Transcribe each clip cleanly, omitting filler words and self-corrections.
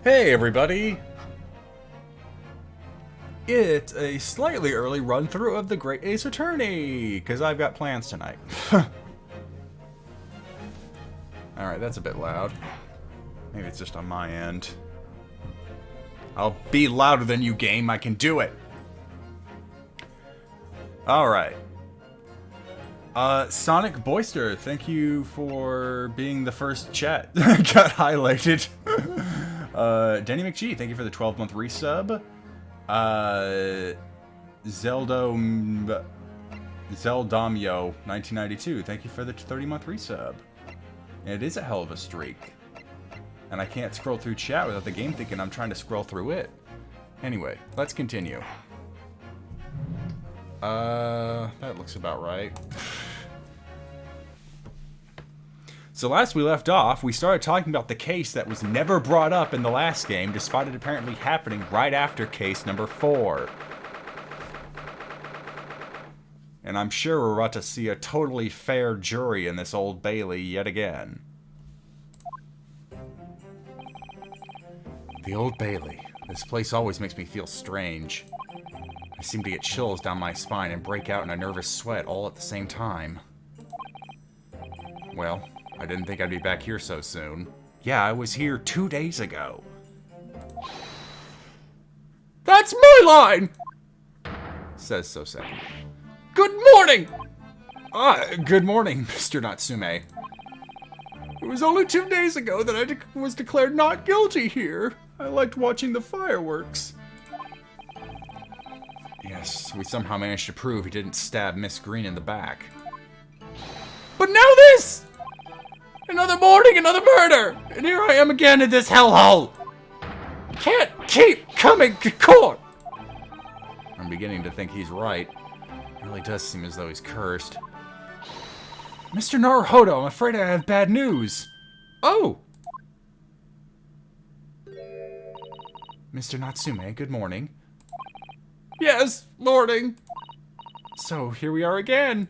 Hey everybody! It's a slightly early run-through of the Great Ace Attorney, because I've got plans tonight. Alright, that's a bit loud. Maybe it's just on my end. I'll be louder than you, game. I can do it! Alright. Sonic Boyster, thank you for being the first chat got highlighted. Denny McGee, thank you for the 12-month resub. Zeldamyo, 1992, thank you for the 30-month resub. And it is a hell of a streak. And I can't scroll through chat without the game thinking I'm trying to scroll through it. Anyway, let's continue. That looks about right. So last we left off, we started talking about the case that was never brought up in the last game, despite it apparently happening right after case number 4. And I'm sure we're about to see a totally fair jury in this Old Bailey yet again. The Old Bailey. This place always makes me feel strange. I seem to get chills down my spine and break out in a nervous sweat all at the same time. Well, I didn't think I'd be back here so soon. Yeah, I was here 2 days ago. That's my line! Says Soseki. Good morning! Good morning, Mr. Natsume. It was only 2 days ago that I was declared not guilty here. I liked watching the fireworks. Yes, we somehow managed to prove he didn't stab Miss Green in the back. But now this! Another morning, another murder! And here I am again in this hellhole! Can't keep coming to court! I'm beginning to think he's right. It really does seem as though he's cursed. Mr. Naruhodo, I'm afraid I have bad news. Oh! Mr. Natsume, good morning. Yes, morning. So, here we are again.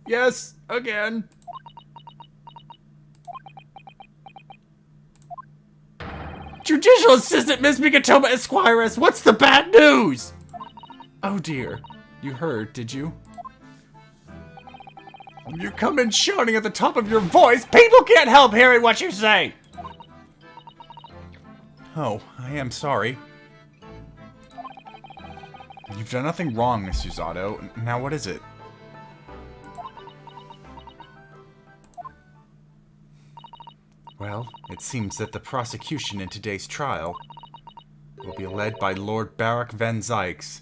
Yes, again. Judicial Assistant Miss Mikatoma Esquires, what's the bad news? Oh dear. You heard, did you? You come in shouting at the top of your voice. People can't help hearing what you say. Oh, I am sorry. You've done nothing wrong, Miss Usato. Now what is it? Well, it seems that the prosecution in today's trial will be led by Lord Barak Van Zykes.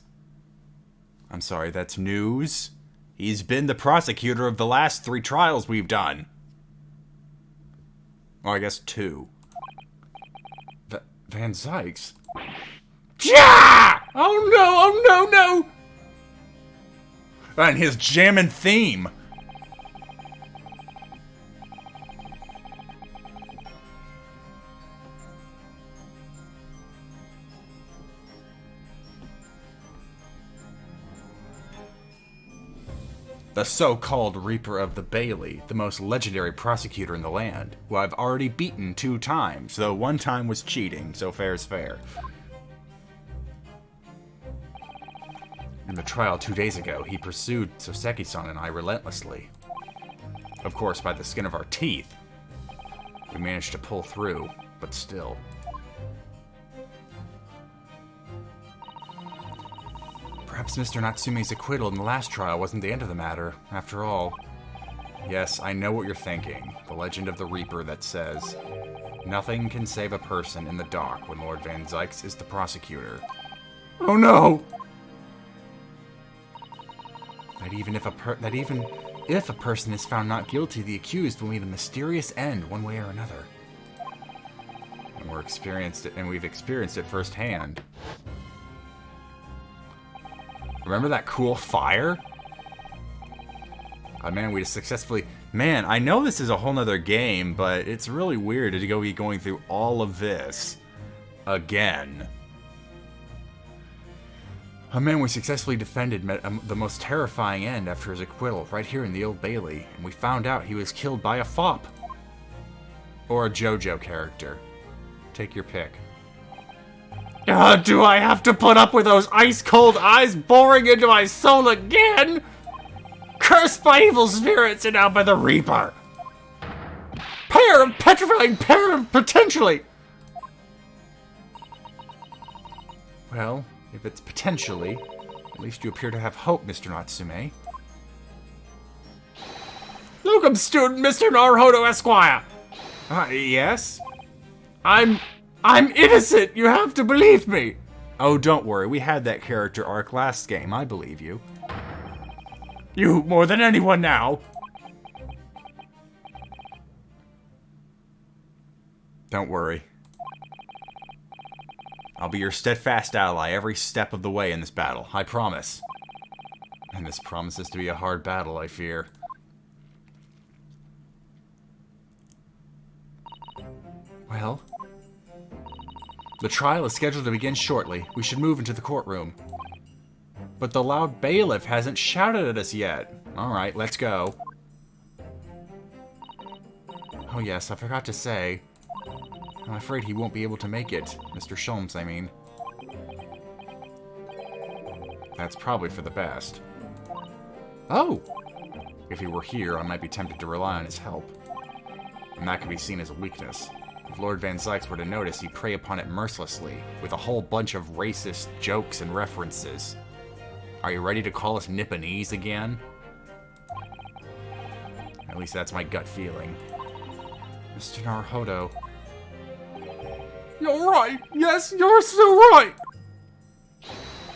I'm sorry, that's news? He's been the prosecutor of the last 3 trials we've done. Well, I guess 2. Van Zykes? Yeah! Oh no, oh no, no! And his jammin' theme. The so-called Reaper of the Bailey, the most legendary prosecutor in the land, who I've already beaten 2 times, though 1 time was cheating, so fair's fair. In the trial 2 days ago, he pursued Soseki-san and I relentlessly. Of course, by the skin of our teeth. We managed to pull through, but still. Perhaps Mr. Natsume's acquittal in the last trial wasn't the end of the matter, after all. Yes, I know what you're thinking. The legend of the Reaper that says, nothing can save a person in the dock when Lord Van Zykes is the prosecutor. Oh no! That even if a person is found not guilty, the accused will meet a mysterious end one way or another. And we've experienced it firsthand. Remember that cool fire? Man, we successfully... Man, I know this is a whole nother game, but it's really weird to be going through all of this again. Man, we successfully defended the most terrifying end after his acquittal right here in the Old Bailey, and we found out he was killed by a fop. Or a JoJo character. Take your pick. Do I have to put up with those ice-cold eyes boring into my soul again? Cursed by evil spirits and now by the Reaper. Pair of petrifying pair of potentially. Well, if it's potentially, at least you appear to have hope, Mr. Natsume. Welcome, student Mr. Naruhodo Esquire. Yes? I'm innocent! You have to believe me! Oh, don't worry. We had that character arc last game. I believe you. You more than anyone now. Don't worry. I'll be your steadfast ally every step of the way in this battle. I promise. And this promises to be a hard battle, I fear. Well, the trial is scheduled to begin shortly. We should move into the courtroom. But the loud bailiff hasn't shouted at us yet. Alright, let's go. Oh yes, I forgot to say. I'm afraid he won't be able to make it. Mr. Sholmes, I mean. That's probably for the best. Oh! If he were here, I might be tempted to rely on his help. And that could be seen as a weakness. If Lord Van Zykes were to notice, he'd prey upon it mercilessly, with a whole bunch of racist jokes and references. Are you ready to call us Nipponese again? At least that's my gut feeling. Mr. Naruhodo. You're right! Yes, you're so right!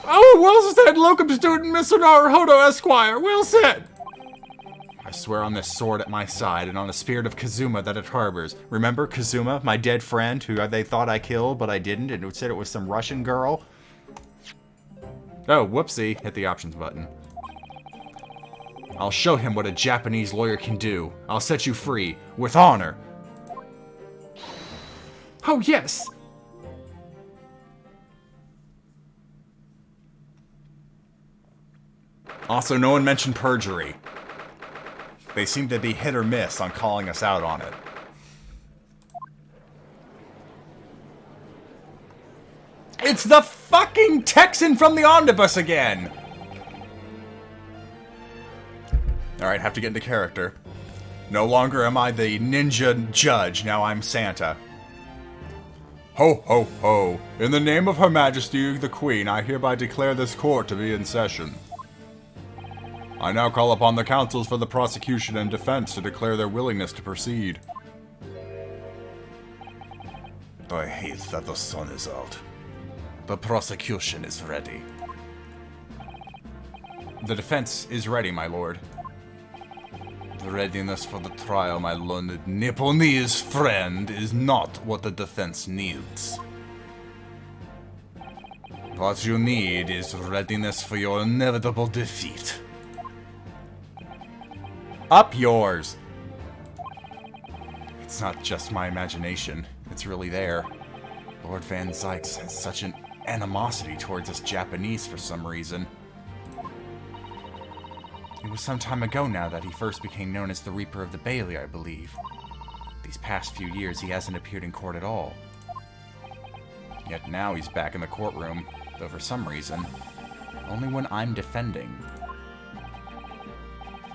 Oh, well said, locum student Mr. Naruhodo Esquire! Well said! I swear on this sword at my side and on the spirit of Kazuma that it harbors. Remember Kazuma, my dead friend, who they thought I killed, but I didn't, and who said it was some Russian girl? Oh, whoopsie. Hit the options button. I'll show him what a Japanese lawyer can do. I'll set you free, with honor. Oh, yes! Also, no one mentioned perjury. They seem to be hit or miss on calling us out on it. It's the fucking Texan from the omnibus again! Alright, have to get into character. No longer am I the ninja judge, now I'm Santa. Ho, ho, ho. In the name of Her Majesty the Queen, I hereby declare this court to be in session. I now call upon the counsels for the prosecution and defense to declare their willingness to proceed. I hate that the sun is out. The prosecution is ready. The defense is ready, my lord. The readiness for the trial, my learned Nipponese friend, is not what the defense needs. What you need is readiness for your inevitable defeat. Up yours! It's not just my imagination. It's really there. Lord Van Zykes has such an animosity towards us Japanese for some reason. It was some time ago now that he first became known as the Reaper of the Bailey, I believe. These past few years, he hasn't appeared in court at all. Yet now he's back in the courtroom, though for some reason, only when I'm defending.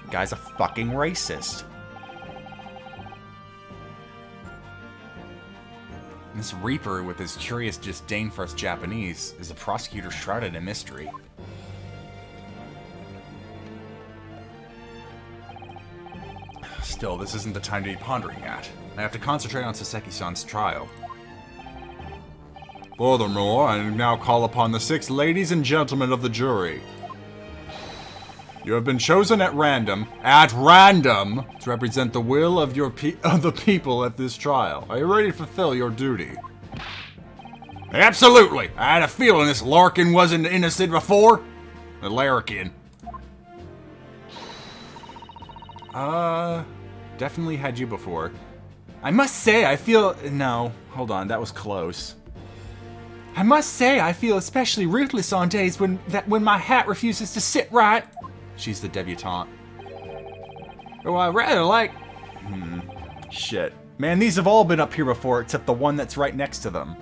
The guy's a fucking racist. This Reaper, with his curious disdain for us Japanese, is a prosecutor shrouded in mystery. Still, this isn't the time to be pondering at. I have to concentrate on Saseki-san's trial. Furthermore, I now call upon the 6 ladies and gentlemen of the jury. You have been chosen at random, to represent the will of the people at this trial. Are you ready to fulfill your duty? Absolutely! I had a feeling this Larkin wasn't innocent before. The Larkin. Definitely had you before. I must say, I feel... No, hold on, that was close. I must say, I feel especially ruthless on days when my hat refuses to sit right. She's the debutante. Oh, I rather like... Shit. Man, these have all been up here before, except the one that's right next to them.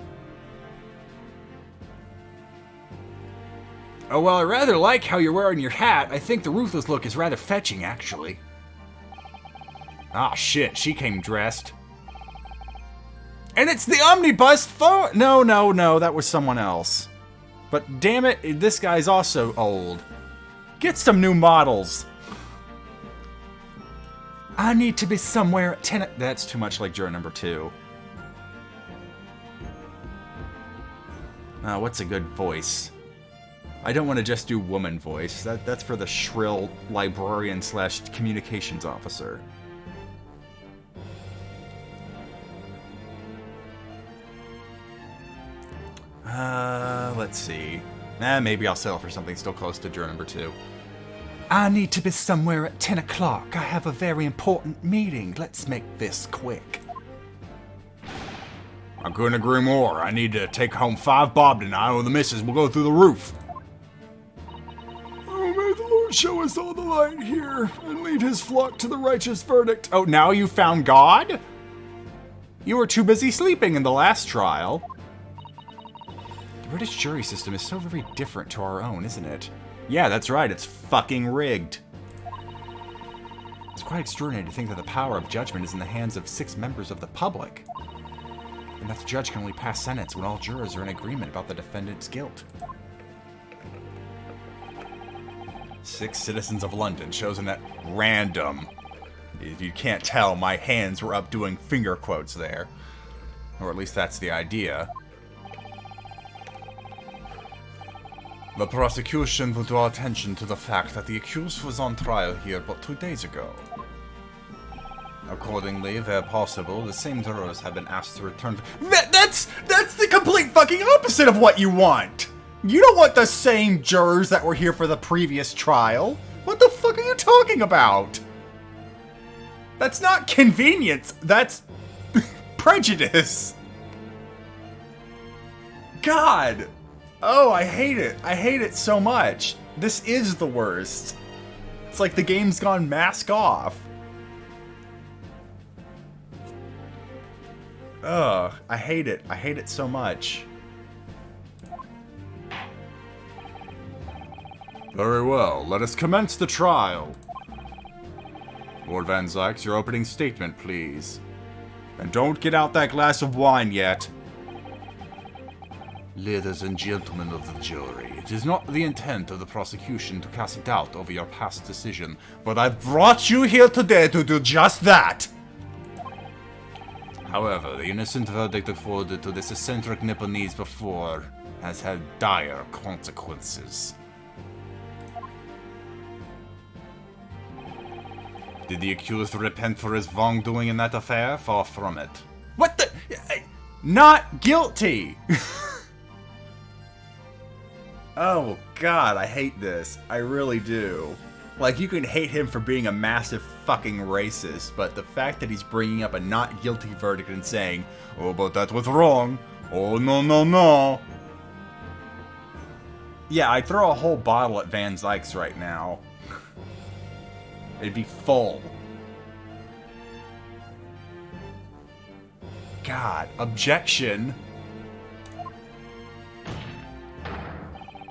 Oh, well, I rather like how you're wearing your hat. I think the ruthless look is rather fetching, actually. Ah, shit, she came dressed. And it's the omnibus phone! No, that was someone else. But damn it, this guy's also old. Get some new models. I need to be somewhere at 10. That's too much like juror number 2. What's a good voice? I don't want to just do woman voice. That's for the shrill librarian / communications officer. Let's see. Maybe I'll settle for something still close to juror number 2. I need to be somewhere at 10 o'clock. I have a very important meeting. Let's make this quick. I couldn't agree more. I need to take home 5 bob tonight or the missus will go through the roof. Oh, may the Lord show us all the light here and lead his flock to the righteous verdict. Oh, now you found God? You were too busy sleeping in the last trial. The British jury system is so very different to our own, isn't it? Yeah, that's right, it's fucking rigged. It's quite extraordinary to think that the power of judgment is in the hands of 6 members of the public. And that the judge can only pass sentence when all jurors are in agreement about the defendant's guilt. 6 citizens of London chosen at random. If you can't tell, my hands were up doing finger quotes there. Or at least that's the idea. The prosecution will draw attention to the fact that the accused was on trial here but 2 days ago. Accordingly, where possible, the same jurors have been asked to return. That's the complete fucking opposite of what you want! You don't want the same jurors that were here for the previous trial. What the fuck are you talking about? That's not convenience, that's prejudice. God! Oh, I hate it. I hate it so much. This is the worst. It's like the game's gone mask off. Ugh, I hate it. I hate it so much. Very well, let us commence the trial. Lord Van Zykes, your opening statement, please. And don't get out that glass of wine yet. Ladies and gentlemen of the jury, it is not the intent of the prosecution to cast doubt over your past decision, but I've brought you here today to do just that! However, the innocent verdict afforded to this eccentric Nipponese before has had dire consequences. Did the accused repent for his wrongdoing in that affair? Far from it. What the? Not guilty! Oh god, I hate this. I really do. Like, you can hate him for being a massive fucking racist, but the fact that he's bringing up a not guilty verdict and saying, oh, but that was wrong. Oh, no. Yeah, I'd throw a whole bottle at Van Zykes right now. It'd be full. God, objection.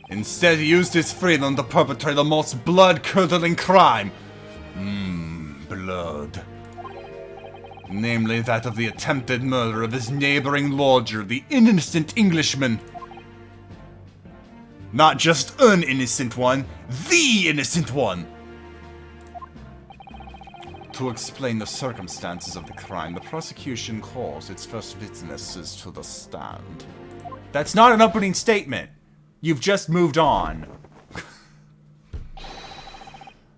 Instead, he used his freedom to perpetrate the most blood-curdling crime. Blood. Namely that of the attempted murder of his neighboring lodger, the innocent Englishman. Not just an innocent one, the innocent one! To explain the circumstances of the crime, the prosecution calls its first witnesses to the stand. That's not an opening statement! You've just moved on.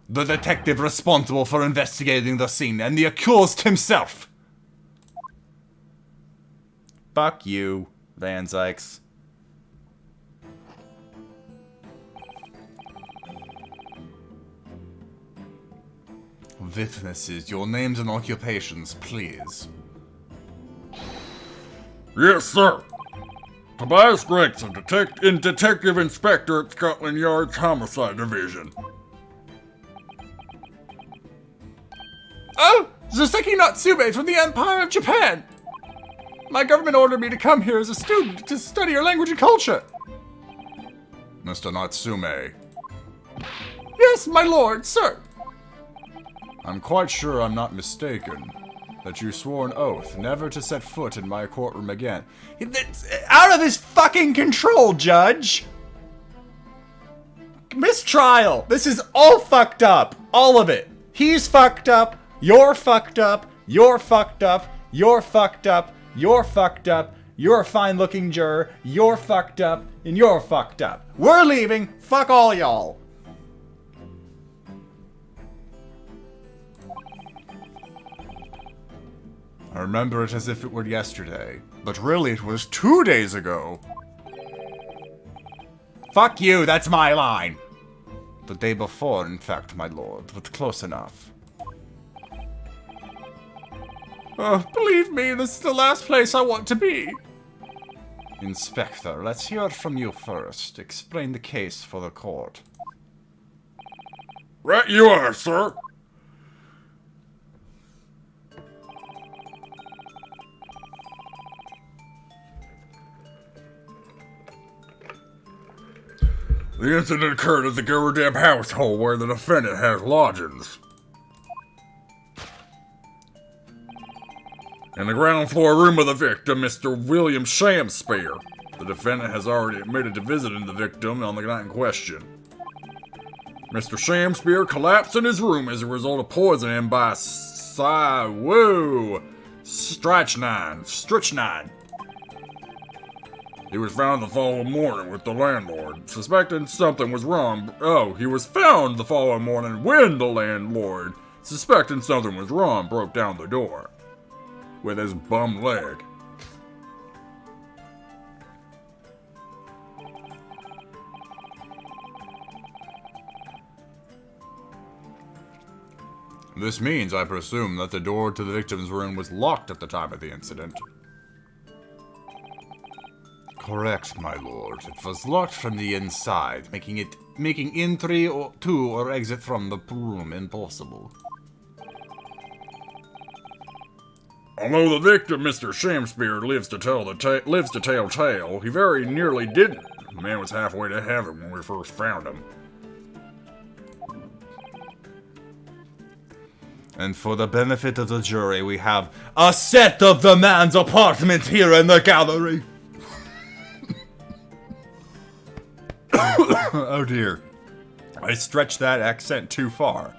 The detective responsible for investigating the scene and the accused himself. Fuck you, Van Zykes. Witnesses, your names and occupations, please. Yes, sir. Tobias Gregson, Detective Inspector at Scotland Yard's Homicide Division. Oh! Zoseki Natsume from the Empire of Japan! My government ordered me to come here as a student to study your language and culture. Mr. Natsume. Yes, my lord, sir. I'm quite sure I'm not mistaken that you swore an oath never to set foot in my courtroom again. It's out of his fucking control, Judge. Mistrial. This is all fucked up. All of it. He's fucked up. You're fucked up. You're fucked up. You're fucked up. You're fucked up. You're a fine-looking juror. You're fucked up. And you're fucked up. We're leaving. Fuck all y'all. I remember it as if it were yesterday, but really it was 2 days ago. Fuck you, that's my line. The day before, in fact, my lord, but close enough. Believe me, this is the last place I want to be. Inspector, let's hear it from you first. Explain the case for the court. Right you are, sir. The incident occurred at the goddamn household where the defendant has lodgings. In the ground floor room of the victim, Mr. William Shakespeare. The defendant has already admitted to visiting the victim on the night in question. Mr. Shakespeare collapsed in his room as a result of poisoning by strychnine. He was found the following morning with the landlord, suspecting something was wrong. He was found the following morning when the landlord, suspecting something was wrong, broke down the door with his bum leg. This means, I presume, that the door to the victim's room was locked at the time of the incident. Correct, my lord. It was locked from the inside, making entry to or exit from the room impossible. Although the victim, Mr. Shakespeare, lives to tell tale, he very nearly didn't. The man was halfway to heaven when we first found him. And for the benefit of the jury, we have a set of the man's apartment here in the gallery. Oh dear. I stretched that accent too far.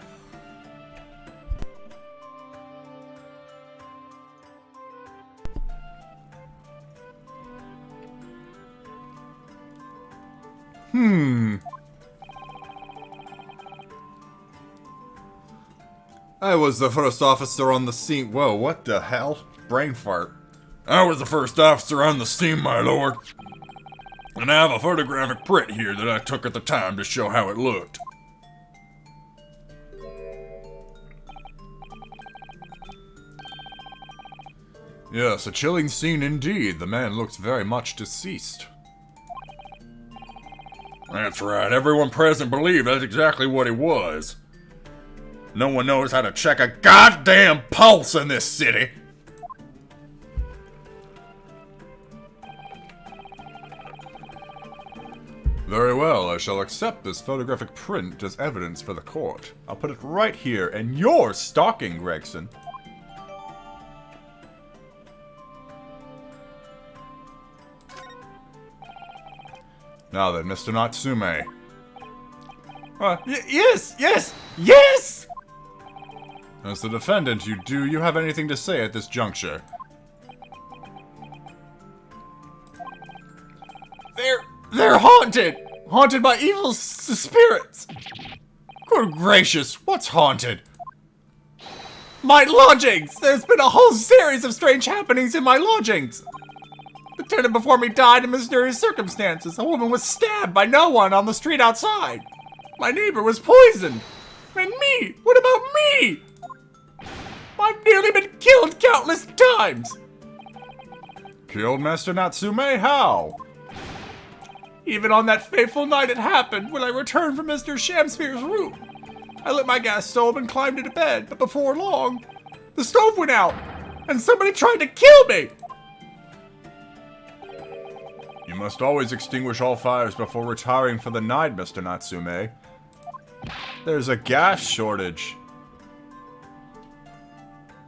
I was the first officer on the scene. Whoa, what the hell? Brain fart. I was the first officer on the scene, my lord. And I have a photographic print here that I took at the time to show how it looked. Yes, a chilling scene indeed. The man looks very much deceased. That's right. Everyone present believed that's exactly what he was. No one knows how to check a goddamn pulse in this city. Very well, I shall accept this photographic print as evidence for the court. I'll put it right here in your stocking, Gregson. Now then, Mr. Natsume. Yes! As the defendant, do you have anything to say at this juncture? They're haunted! Haunted by evil spirits! Good gracious, what's haunted? My lodgings! There's been a whole series of strange happenings in my lodgings! The tenant before me died in mysterious circumstances. A woman was stabbed by no one on the street outside. My neighbor was poisoned. And me! What about me? I've nearly been killed countless times! Killed Master Natsume? How? Even on that fateful night it happened, when I returned from Mr. Shakespeare's room. I lit my gas stove and climbed into bed, but before long, the stove went out, and somebody tried to kill me! You must always extinguish all fires before retiring for the night, Mr. Natsume. There's a gas shortage.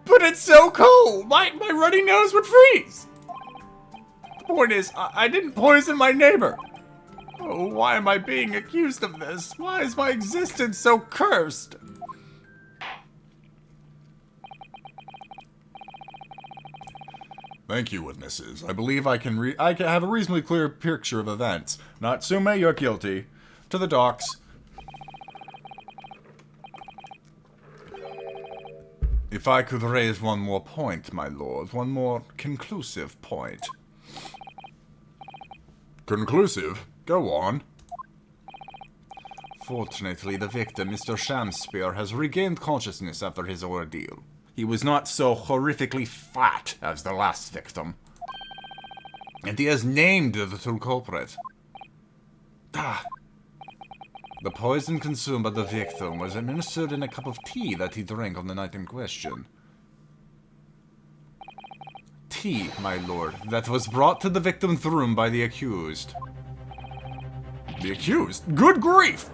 But it's so cold! My runny nose would freeze! The point is, I didn't poison my neighbor. Oh, why am I being accused of this? Why is my existence so cursed? Thank you, witnesses. I believe I can have a reasonably clear picture of events. Natsume, you're guilty. To the docks. If I could raise one more point, my lord. One more conclusive point. Conclusive? Go on. Fortunately, the victim, Mr. Shamspeare, has regained consciousness after his ordeal. He was not so horrifically fat as the last victim. And he has named the true culprit. Ah. The poison consumed by the victim was administered in a cup of tea that he drank on the night in question. Tea, my lord, that was brought to the victim's room by the accused. The accused? Good grief!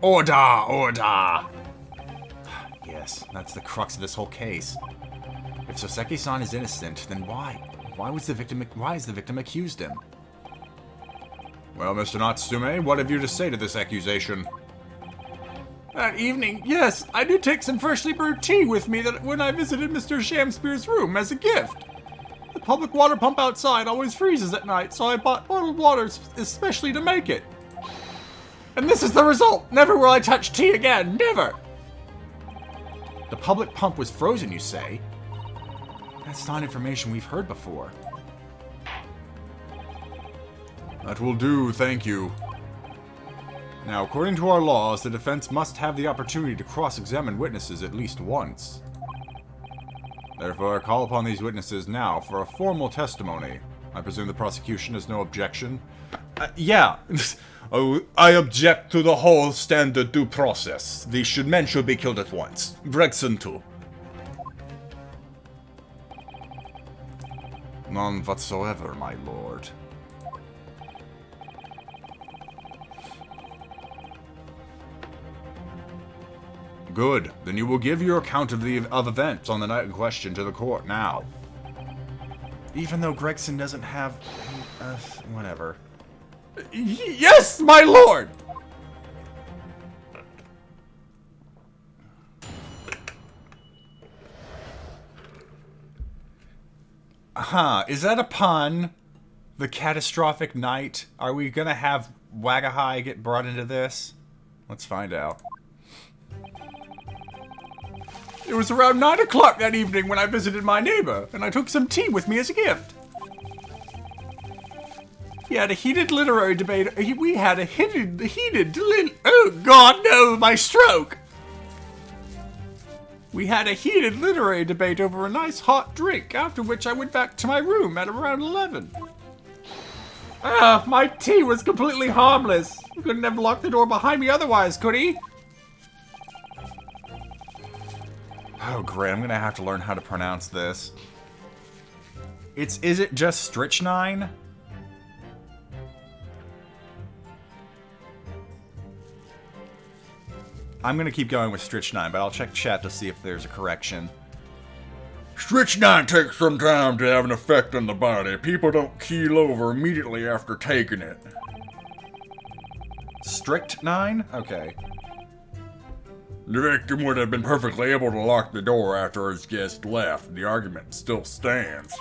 Order! Order! Yes, that's the crux of this whole case. If Soseki-san is innocent, then why? Why is the victim accused him? Well, Mr. Natsume, what have you to say to this accusation? That evening, yes, I did take some freshly brewed tea with me when I visited Mr. Shamspeare's room as a gift. The public water pump outside always freezes at night, so I bought bottled water especially to make it. And this is the result! Never will I touch tea again! Never! The public pump was frozen, you say? That's not information we've heard before. That will do, thank you. Now, according to our laws, the defense must have the opportunity to cross-examine witnesses at least once. Therefore, I call upon these witnesses now for a formal testimony. I presume the prosecution has no objection? Yeah. Oh, I object to the whole standard due process. These men should be killed at once. Gregson too. None whatsoever, my lord. Good. Then you will give your account of events on the night in question to the court now. Even though Gregson doesn't have... whatever. Yes, my lord! Is that a pun? The catastrophic night? Are we gonna have Wagahai get brought into this? Let's find out. It was around 9 o'clock that evening when I visited my neighbor, and I took some tea with me as a gift. We had a heated literary debate. We had a oh God, no, my stroke! We had a heated literary debate over a nice hot drink, after which I went back to my room at around 11. My tea was completely harmless. He couldn't have locked the door behind me otherwise, could he? Oh, great, I'm gonna have to learn how to pronounce this. Is it just strychnine? I'm gonna keep going with strychnine, but I'll check chat to see if there's a correction. Strychnine takes some time to have an effect on the body. People don't keel over immediately after taking it. Strychnine? Okay. The victim would have been perfectly able to lock the door after his guest left. The argument still stands.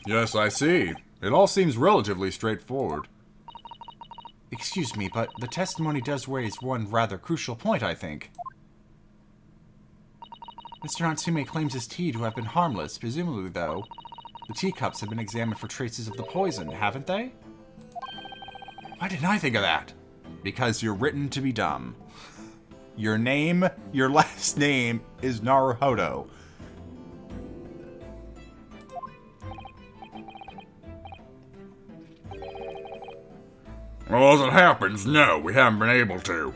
Yes, I see. It all seems relatively straightforward. Excuse me, but the testimony does raise one rather crucial point, I think. Mr. Natsume claims his tea to have been harmless. Presumably, though, the teacups have been examined for traces of the poison, haven't they? Why didn't I think of that? Because you're written to be dumb. Your last name is Naruhodo. Well, as it happens, no, we haven't been able to.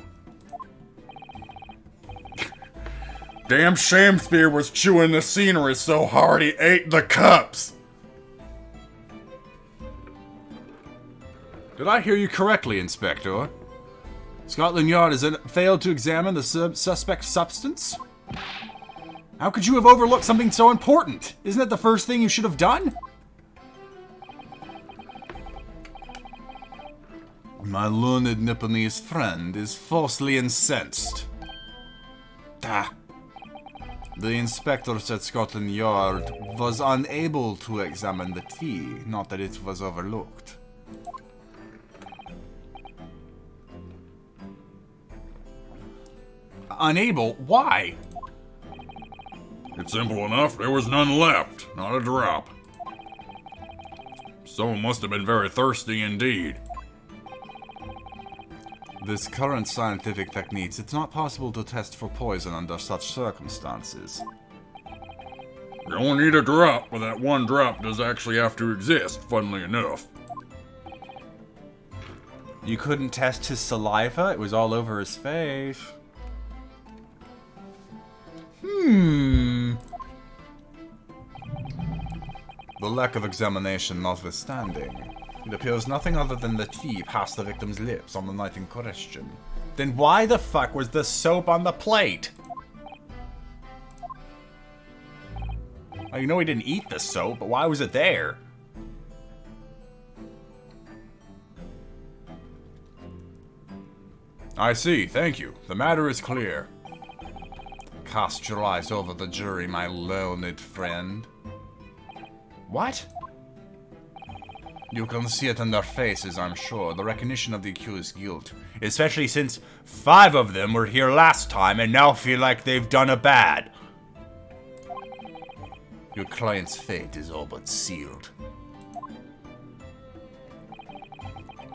Damn Shamsphere was chewing the scenery so hard he ate the cups. Did I hear you correctly, Inspector? Scotland Yard has failed to examine the suspect's substance? How could you have overlooked something so important? Isn't that the first thing you should have done? My learned Nipponese friend is falsely incensed. The inspectors at Scotland Yard was unable to examine the tea, not that it was overlooked. Unable? Why? It's simple enough. There was none left. Not a drop. Someone must have been very thirsty indeed. With current scientific techniques, it's not possible to test for poison under such circumstances. You only need a drop, but that one drop does actually have to exist, funnily enough. You couldn't test his saliva? It was all over his face. The lack of examination notwithstanding, it appears nothing other than the tea passed the victim's lips on the night in question. Then why the fuck was the soap on the plate? Oh, you know he didn't eat the soap, but why was it there? I see, thank you. The matter is clear. Cast your eyes over the jury, my learned friend. What? You can see it in their faces, I'm sure, the recognition of the accused's guilt. Especially since 5 of them were here last time and now feel like they've done a bad. Your client's fate is all but sealed.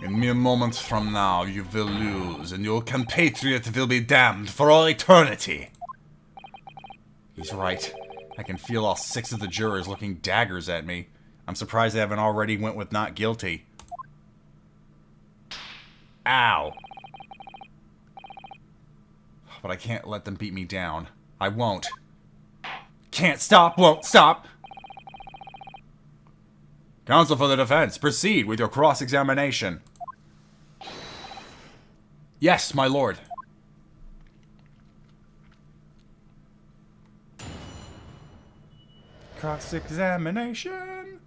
In mere moments from now, you will lose, and your compatriot will be damned for all eternity. He's right. I can feel all 6 of the jurors looking daggers at me. I'm surprised they haven't already went with not guilty. Ow. But I can't let them beat me down. I won't. Can't stop, won't stop. Counsel for the defense, proceed with your cross-examination. Yes, my lord. Cross-examination.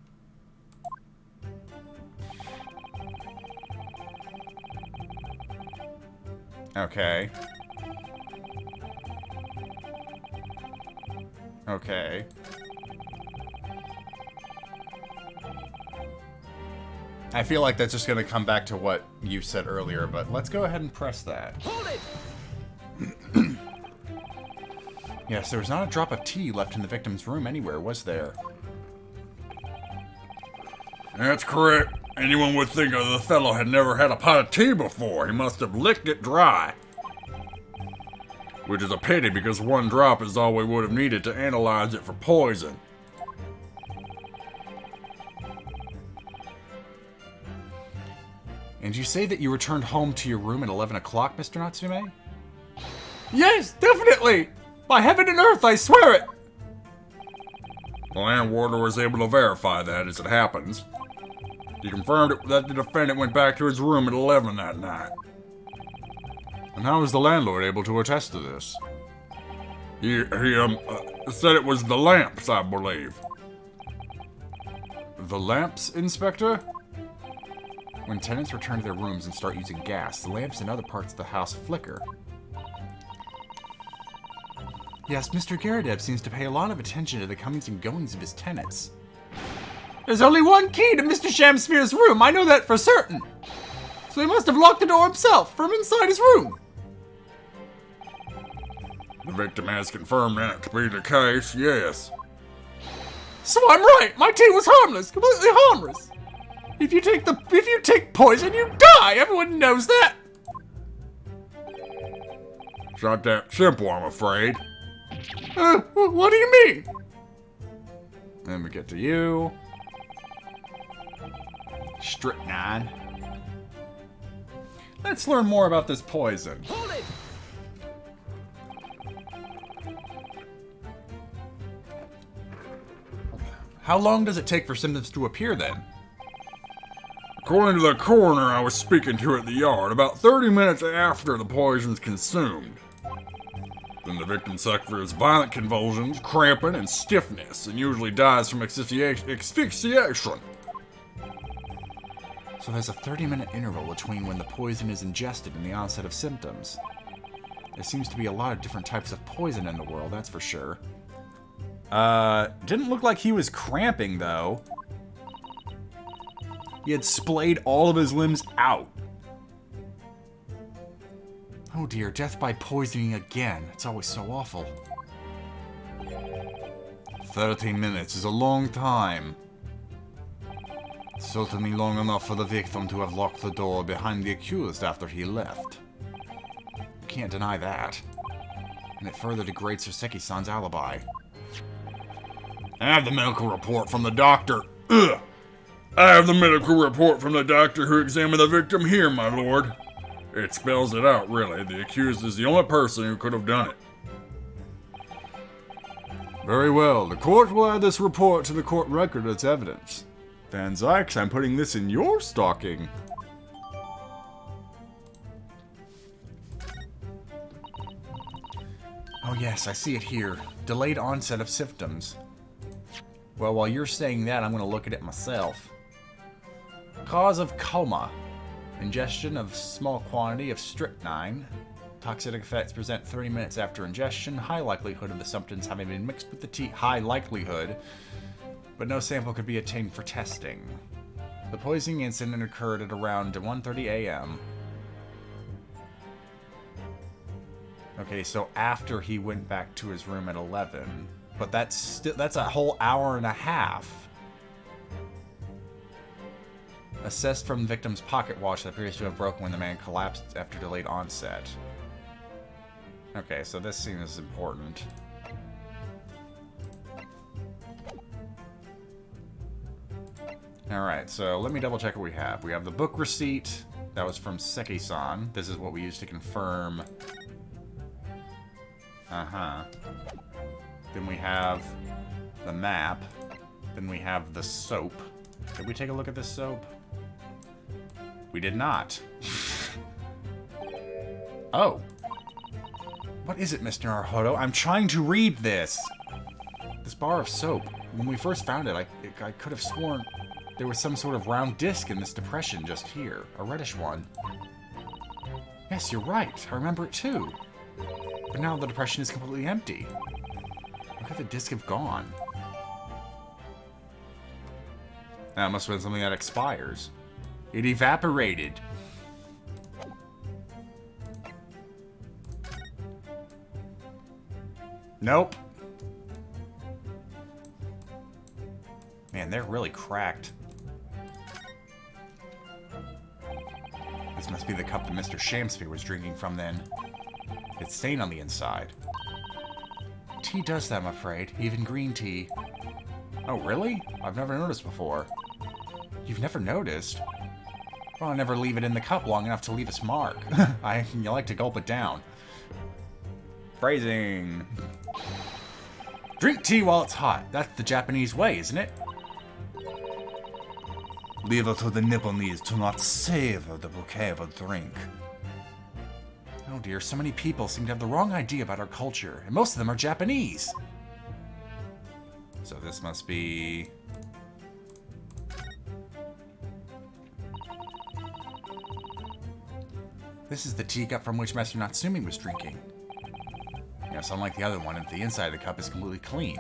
Okay. Okay. I feel like that's just going to come back to what you said earlier, but let's go ahead and press that. Hold it! Yes, there was not a drop of tea left in the victim's room anywhere, was there? That's correct. Anyone would think the fellow had never had a pot of tea before. He must have licked it dry. Which is a pity, because 1 drop is all we would have needed to analyze it for poison. And you say that you returned home to your room at 11 o'clock, Mr. Natsume? Yes, definitely! By heaven and earth, I swear it! The landwarder was able to verify that, as it happens. He confirmed that the defendant went back to his room at 11 that night. And how was the landlord able to attest to this? He said it was the lamps, I believe. The lamps, Inspector? When tenants return to their rooms and start using gas, the lamps in other parts of the house flicker. Yes, Mr. Garadev seems to pay a lot of attention to the comings and goings of his tenants. There's only one key to Mr. Shamsphere's room, I know that for certain. So he must have locked the door himself from inside his room. The victim has confirmed that to be the case, yes. So I'm right, my tea was harmless, completely harmless. If you take poison, you die, everyone knows that. It's not that simple, I'm afraid. What do you mean? Then we get to you. Strychnine. Let's learn more about this poison. Hold it! How long does it take for symptoms to appear then? According to the coroner I was speaking to at the yard, about 30 minutes after the poison's consumed. Then the victim suffers violent convulsions, cramping, and stiffness, and usually dies from asphyxiation. So there's a 30-minute interval between when the poison is ingested and the onset of symptoms. There seems to be a lot of different types of poison in the world, that's for sure. Didn't look like he was cramping, though. He had splayed all of his limbs out. Oh dear, death by poisoning again. It's always so awful. 13 minutes is a long time. Certainly long enough for the victim to have locked the door behind the accused after he left. You can't deny that. And it further degrades Soseki-san's alibi. I have the medical report from the doctor. Ugh! I have the medical report from the doctor who examined the victim here, my lord. It spells it out, really. The accused is the only person who could have done it. Very well. The court will add this report to the court record as evidence. Van Zykes, I'm putting this in your stocking. Oh yes, I see it here. Delayed onset of symptoms. Well, while you're saying that, I'm going to look at it myself. Cause of coma. Ingestion of small quantity of strychnine. Toxic effects present 30 minutes after ingestion. High likelihood of the substance having been mixed with the tea. High likelihood. But no sample could be obtained for testing. The poisoning incident occurred at around 1:30 a.m. Okay, so after he went back to his room at 11. But that's a whole hour and a half. Assessed from the victim's pocket watch that appears to have broken when the man collapsed after delayed onset. Okay, so this seems important. Alright, so let me double check what we have. We have the book receipt. That was from Seki-san. This is what we used to confirm. Then we have the map. Then we have the soap. Did we take a look at this soap? We did not. Oh. What is it, Mr. Naruhodo? I'm trying to read this. This bar of soap. When we first found it, I could have sworn there was some sort of round disc in this depression just here. A reddish one. Yes, you're right. I remember it too. But now the depression is completely empty. Look at the disc have gone. That must have been something that expires. It evaporated. Nope. Man, they're really cracked. This must be the cup that Mr. Shamspeare was drinking from then. It's stained on the inside. Tea does that, I'm afraid. Even green tea. Oh, really? I've never noticed before. You've never noticed? Well, I never leave it in the cup long enough to leave its mark. You like to gulp it down. Phrasing. Drink tea while it's hot. That's the Japanese way, isn't it? Leave it to the Nipponese to not savor the bouquet of a drink. Oh dear, so many people seem to have the wrong idea about our culture, and most of them are Japanese. So this must be... This is the teacup from which Master Natsumi was drinking. Yes, unlike the other one, the inside of the cup is completely clean.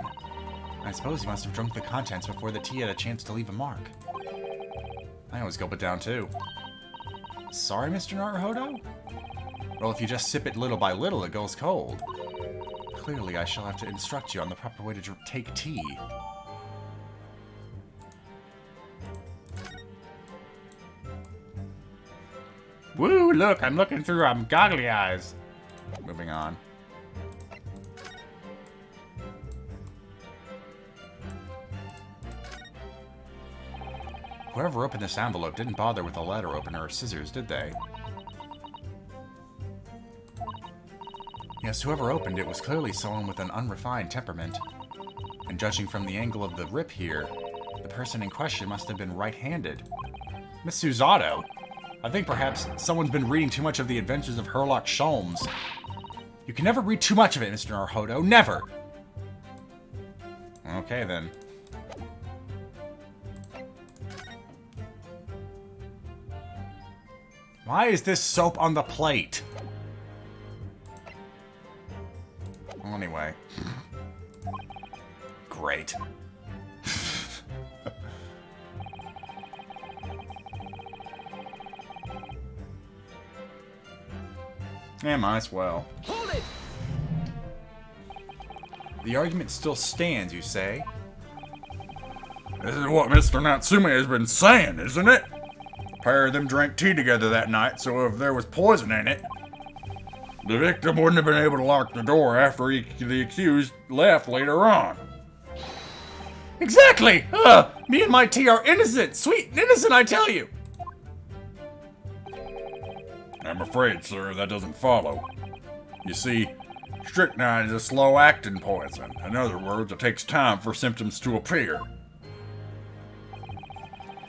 I suppose he must have drunk the contents before the tea had a chance to leave a mark. I always gulp it down too. Sorry, Mr. Naruhodo? Well, if you just sip it little by little, it goes cold. Clearly, I shall have to instruct you on the proper way to take tea. Woo, look, I'm looking through goggly eyes. Moving on. Whoever opened this envelope didn't bother with a letter opener or scissors, did they? Yes, whoever opened it was clearly someone with an unrefined temperament. And judging from the angle of the rip here, the person in question must have been right-handed. Miss Susato? I think perhaps someone's been reading too much of the adventures of Sherlock Sholmes. You can never read too much of it, Mr. Naruhodo. Never! Okay, then. Why is this soap on the plate? Well, anyway. Great. Yeah, might as well. Hold it! The argument still stands, you say? This is what Mr. Natsume has been saying, isn't it? The pair of them drank tea together that night, so if there was poison in it, the victim wouldn't have been able to lock the door after the accused left later on. Exactly! Me and my tea are innocent! Sweet and innocent, I tell you! I'm afraid, sir, that doesn't follow. You see, strychnine is a slow-acting poison. In other words, it takes time for symptoms to appear.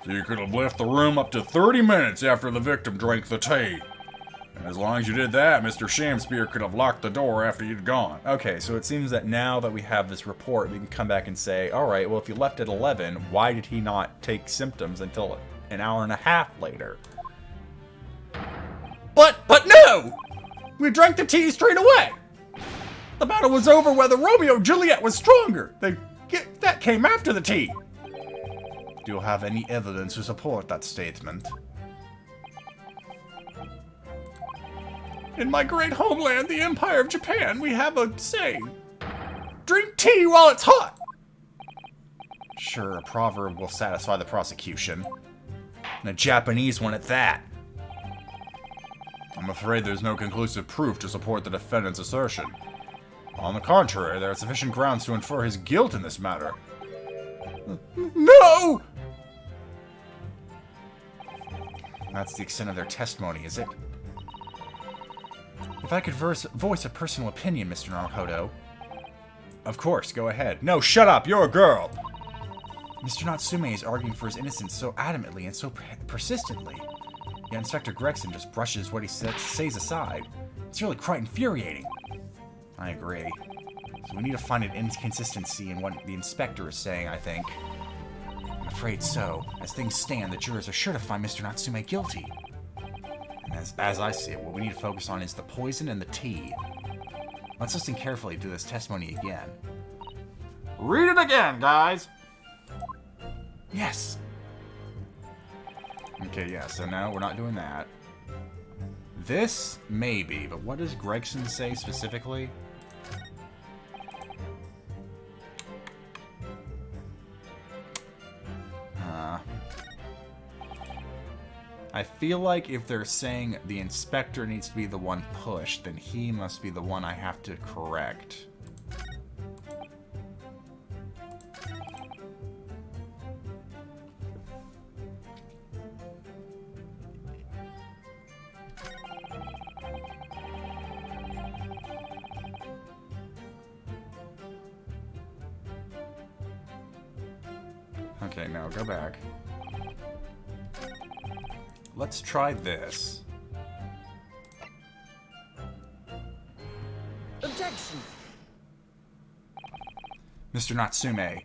So you could have left the room up to 30 minutes after the victim drank the tea. And as long as you did that, Mr. Shamspear could have locked the door after you'd gone. Okay, so it seems that now that we have this report, we can come back and say, alright, well, if he left at 11, why did he not take symptoms until an hour and a half later? But no! We drank the tea straight away! The battle was over whether Romeo and Juliet was stronger. That came after the tea. Do you have any evidence to support that statement? In my great homeland, the Empire of Japan, we have a saying. Drink tea while it's hot! Sure, a proverb will satisfy the prosecution. And a Japanese one at that. I'm afraid there's no conclusive proof to support the defendant's assertion. On the contrary, there are sufficient grounds to infer his guilt in this matter. No! That's the extent of their testimony, is it? If I could voice a personal opinion, Mr. Naruhodo. Of course, go ahead. No, shut up! You're a girl! Mr. Natsume is arguing for his innocence so adamantly and so persistently. Yet Inspector Gregson just brushes what he says aside. It's really quite infuriating. I agree. So we need to find an inconsistency in what the inspector is saying, I think. I'm afraid so. As things stand, the jurors are sure to find Mr. Natsume guilty. And as I see it, what we need to focus on is the poison and the tea. Let's listen carefully to this testimony again. Read it again, guys! Yes! Okay, yeah, so now we're not doing that. This, maybe, but what does Gregson say specifically? I feel like if they're saying the inspector needs to be the one pushed, then he must be the one I have to correct. Okay, now go back. Let's try this. Objection! Mr. Natsume,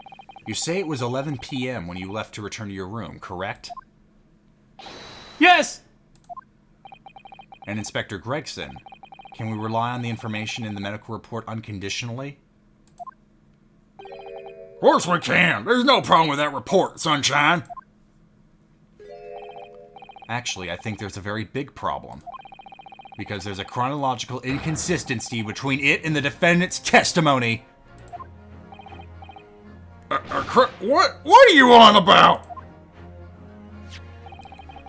you say it was 11 p.m. when you left to return to your room, correct? Yes! And Inspector Gregson, can we rely on the information in the medical report unconditionally? Of course we can. There's no problem with that report, Sunshine. Actually, I think there's a very big problem. Because there's a chronological inconsistency between it and the defendant's testimony. What are you on about?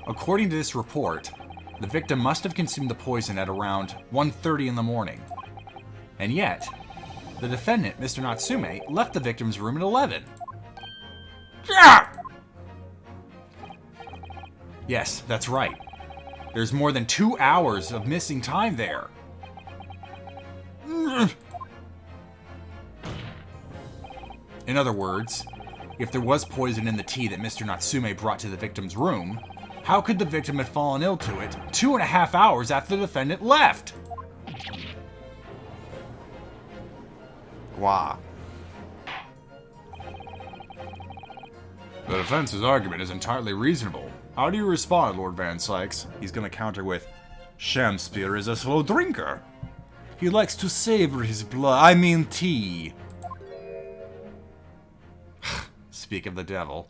According to this report, the victim must have consumed the poison at around 1:30 in the morning. And yet, the defendant, Mr. Natsume, left the victim's room at 11. Yeah! Yes, that's right. There's more than 2 hours of missing time there. In other words, if there was poison in the tea that Mr. Natsume brought to the victim's room, how could the victim have fallen ill to it 2.5 hours after the defendant left? Wow. The defense's argument is entirely reasonable. How do you respond, Lord Van Sykes? He's gonna counter with, Shakespeare is a slow drinker. He likes to savor his tea. Speak of the devil.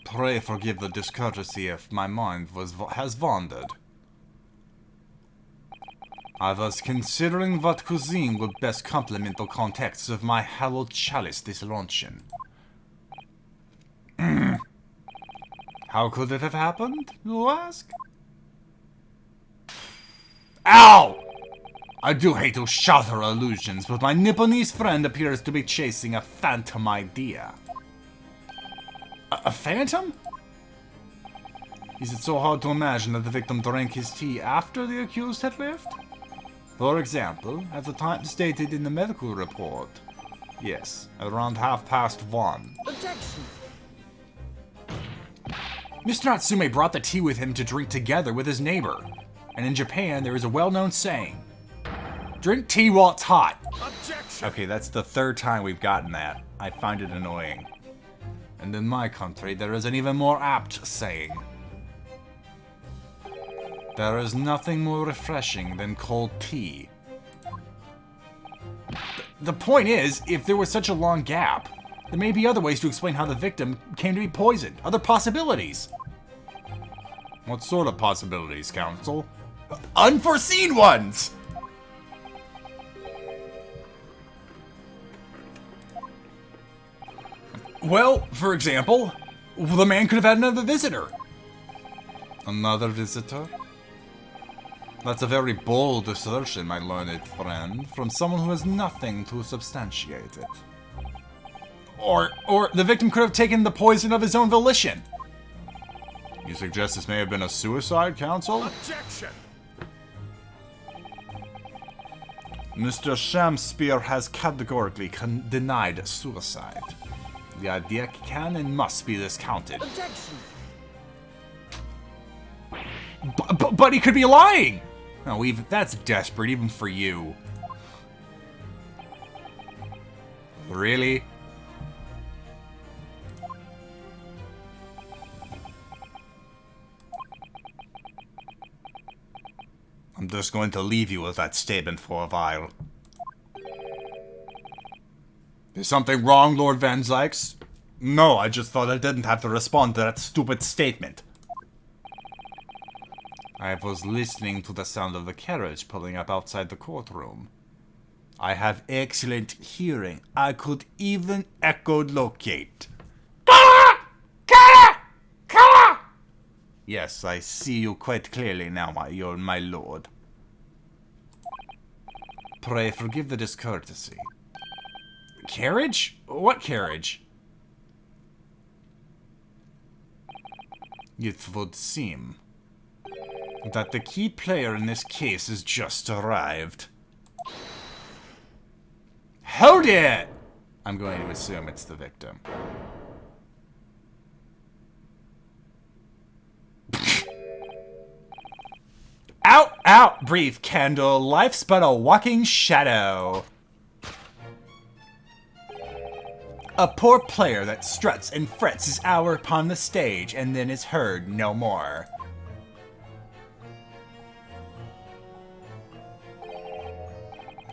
Pray forgive the discourtesy if my mind has wandered. I was considering what cuisine would best complement the context of my hallowed chalice this luncheon. How could it have happened, you ask? Ow! I do hate to shatter illusions, but my Nipponese friend appears to be chasing a phantom idea. A phantom? Is it so hard to imagine that the victim drank his tea after the accused had left? For example, at the time stated in the medical report. Yes, around 1:30. Objection! Mr. Natsume brought the tea with him to drink together with his neighbor. And in Japan, there is a well-known saying, drink tea while it's hot. Objection! Okay, that's the 3rd time we've gotten that. I find it annoying. And in my country, there is an even more apt saying. There is nothing more refreshing than cold tea. The point is, if there was such a long gap, there may be other ways to explain how the victim came to be poisoned. Other possibilities. What sort of possibilities, Counsel? Unforeseen ones! Well, for example, the man could have had another visitor. Another visitor? That's a very bold assertion, my learned friend, from someone who has nothing to substantiate it. Or the victim could have taken the poison of his own volition. You suggest this may have been a suicide, Counsel? Objection! Mr. Shakespeare has categorically denied suicide. The idea can and must be discounted. Objection! But he could be lying! No, even that's desperate, even for you. Really? I'm just going to leave you with that statement for a while. Is something wrong, Lord Van Sykes? No, I just thought I didn't have to respond to that stupid statement. I was listening to the sound of the carriage pulling up outside the courtroom. I have excellent hearing. I could even echolocate. Yes, I see you quite clearly now, my lord. Pray forgive the discourtesy. Carriage? What carriage? It would seem that the key player in this case has just arrived. Hold it! I'm going to assume it's the victim. Out, out, brief candle. Life's but a walking shadow. A poor player that struts and frets his hour upon the stage and then is heard no more.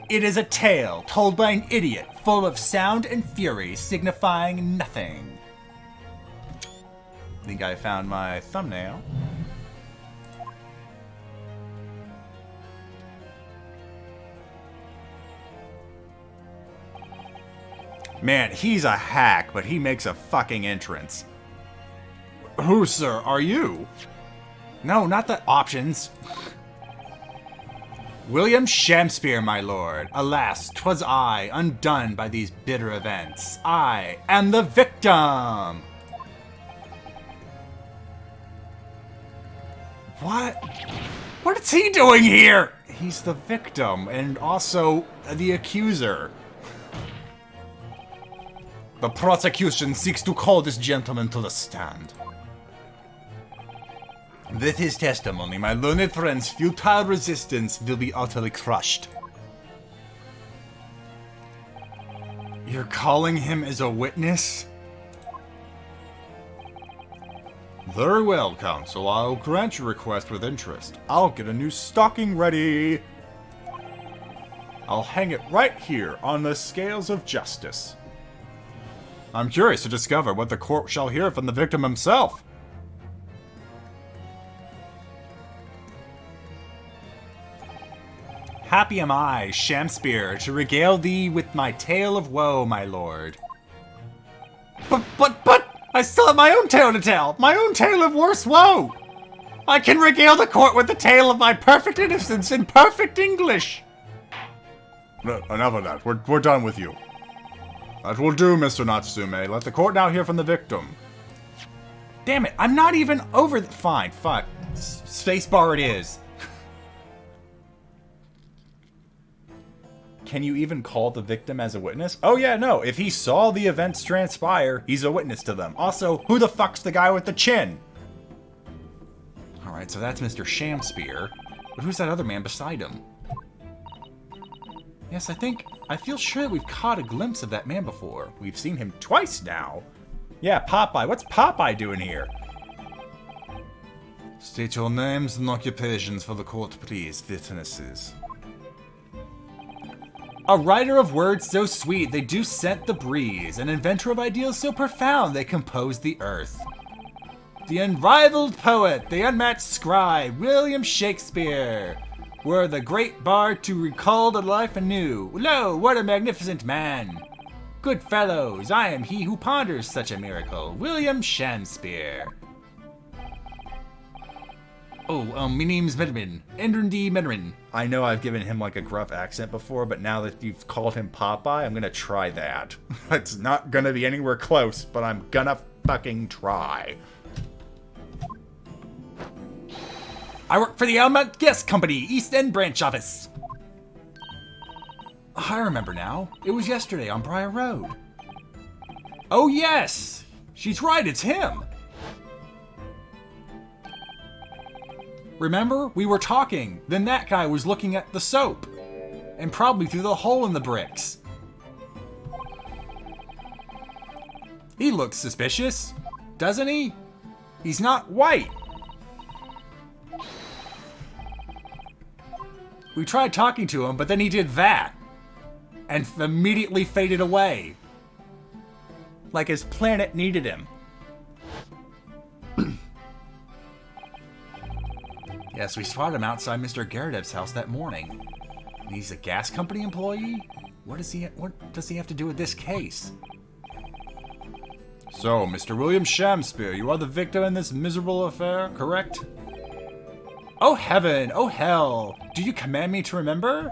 It is a tale told by an idiot, full of sound and fury, signifying nothing. Think I found my thumbnail. Man, he's a hack, but he makes a fucking entrance. Who, sir, are you? No, not the options. William Shakespeare, my lord. Alas, 'twas I, undone by these bitter events. I am the victim! What? What is he doing here? He's the victim and also the accuser. The prosecution seeks to call this gentleman to the stand. With his testimony, my learned friend's futile resistance will be utterly crushed. You're calling him as a witness? Very well, counsel. I'll grant your request with interest. I'll get a new stocking ready. I'll hang it right here on the scales of justice. I'm curious to discover what the court shall hear from the victim himself. Happy am I, Shakespeare, to regale thee with my tale of woe, my lord. But, I still have my own tale to tell. My own tale of worse woe. I can regale the court with the tale of my perfect innocence in perfect English. No, enough of that. We're done with you. That will do, Mr. Natsume. Let the court now hear from the victim. Damn it, I'm not even over the... Fine, fuck. Spacebar it is. Can you even call the victim as a witness? Oh yeah, no. If he saw the events transpire, he's a witness to them. Also, who the fuck's the guy with the chin? Alright, so that's Mr. Shakespeare. But who's that other man beside him? Yes, I feel sure we've caught a glimpse of that man before. We've seen him twice now. Yeah, Popeye. What's Popeye doing here? State your names and occupations for the court, please, witnesses. A writer of words so sweet they do scent the breeze, an inventor of ideals so profound they compose the earth. The unrivaled poet, the unmatched scribe, William Shakespeare, were the great bard to recall to life anew. Lo, what a magnificent man! Good fellows, I am he who ponders such a miracle, William Shakespeare. Oh, my name's Medman, Endrin D. Medman. I know I've given him like a gruff accent before, but now that you've called him Popeye, I'm gonna try that. It's not gonna be anywhere close, but I'm gonna fucking try. I work for the Elmont Guest Company, East End branch office. I remember now. It was yesterday on Briar Road. Oh yes! She's right, it's him! Remember? We were talking. Then that guy was looking at the soap. And probably through the hole in the bricks. He looks suspicious, doesn't he? He's not white. We tried talking to him, but then he did that. And immediately faded away. Like his planet needed him. Yes, we spotted him outside Mr. Garadev's house that morning. And he's a gas company employee? What does he have to do with this case? So, Mr. William Shakespeare, you are the victim in this miserable affair, correct? Oh heaven, oh hell, do you command me to remember?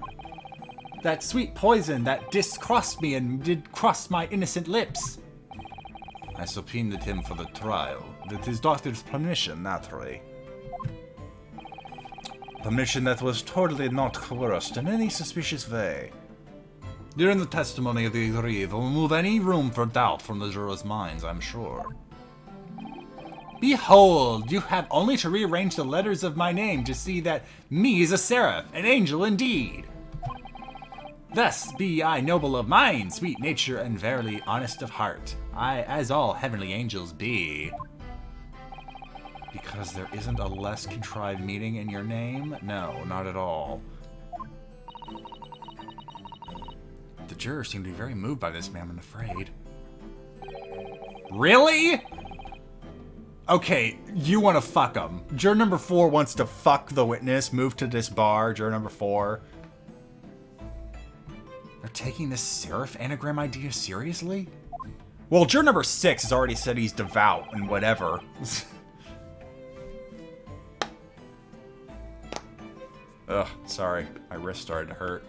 That sweet poison that discrossed me and did cross my innocent lips. I subpoenaed him for the trial, with his daughter's permission, naturally. Permission that was totally not coerced in any suspicious way. During the testimony of the aggrieved, will remove any room for doubt from the jurors' minds, I'm sure. Behold, you have only to rearrange the letters of my name to see that me is a seraph, an angel indeed. Thus be I noble of mind, sweet nature, and verily honest of heart. I, as all heavenly angels be. Because there isn't a less contrived meaning in your name? No, not at all. The jurors seem to be very moved by this, ma'am, I'm afraid. Really? Okay, you want to fuck him. Juror number 4 wants to fuck the witness. Move to this bar, juror number 4. They're taking this seraph anagram idea seriously? Well, juror number 6 has already said he's devout and whatever. Ugh, sorry. My wrist started to hurt.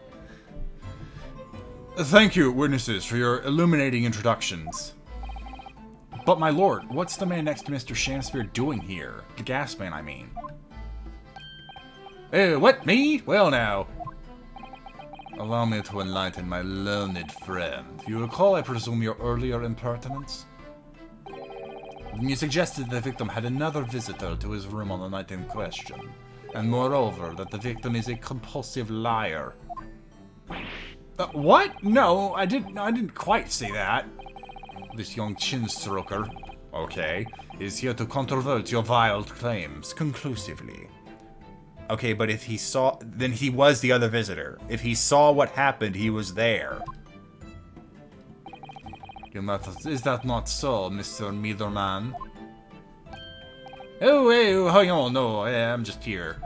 Thank you, witnesses, for your illuminating introductions. But my lord, what's the man next to Mr. Shakespeare doing here? The gas man, I mean. What, me? Well now. Allow me to enlighten my learned friend. You recall, I presume, your earlier impertinence? You suggested the victim had another visitor to his room on the night in question, and moreover, that the victim is a compulsive liar. What? No, I didn't quite say that. This young chin-stroker, okay, is here to controvert your vile claims conclusively. Okay, but if he saw, then he was the other visitor. If he saw what happened, he was there. Is that not so, Mr. Middleman? Oh, hey, hang on, no, I'm just here.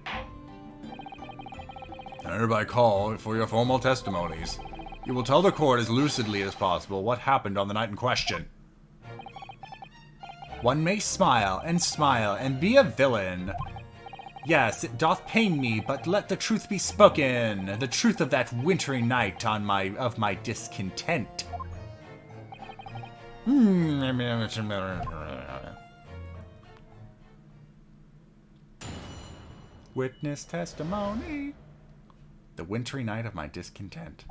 I hereby call for your formal testimonies. You will tell the court as lucidly as possible what happened on the night in question. One may smile and be a villain. Yes, it doth pain me, but let the truth be spoken. The truth of that wintry night of my discontent. Witness testimony. The wintry night of my discontent.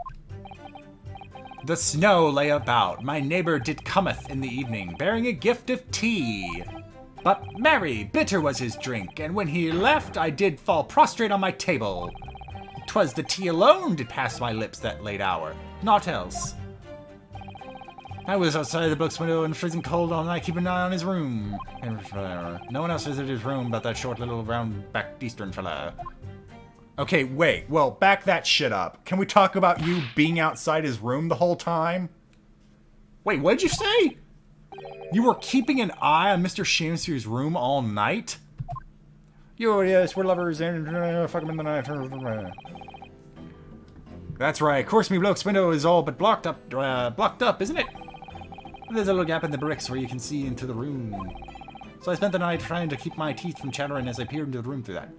The snow lay about. My neighbor did cometh in the evening, bearing a gift of tea. But merry, bitter was his drink, and when he left, I did fall prostrate on my table. 'Twas the tea alone did pass my lips that late hour, naught else. I was outside the book's window in freezing cold all night, keeping an eye on his room. No one else visited his room but that short little round-backed Eastern fella. Okay, wait. Well, back that shit up. Can we talk about you being outside his room the whole time? Wait, what'd you say? You were keeping an eye on Mr. Shamsier's room all night? Yes, we're lovers and fuck him in the night. That's right. Course me bloke's window is all but blocked up, isn't it? There's a little gap in the bricks where you can see into the room. So I spent the night trying to keep my teeth from chattering as I peered into the room through that.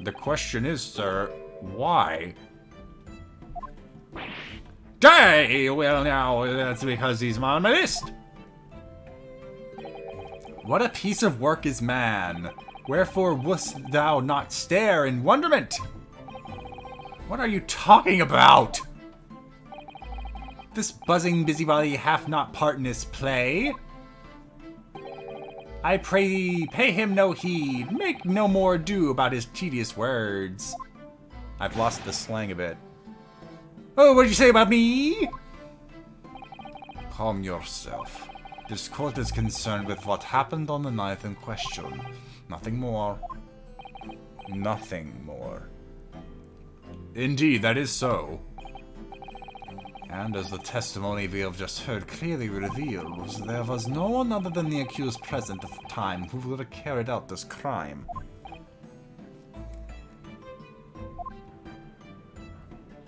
The question is, sir, why? Day! Well, now, that's because he's on my list. What a piece of work is man. Wherefore wouldst thou not stare in wonderment? What are you talking about? This buzzing busybody hath not part in this play. I pray thee, pay him no heed, make no more ado about his tedious words. I've lost the slang a bit. Oh, what'd you say about me? Calm yourself. This court is concerned with what happened on the night in question. Nothing more. Nothing more. Indeed, that is so. And as the testimony we have just heard clearly reveals, there was no one other than the accused present at the time who would have carried out this crime.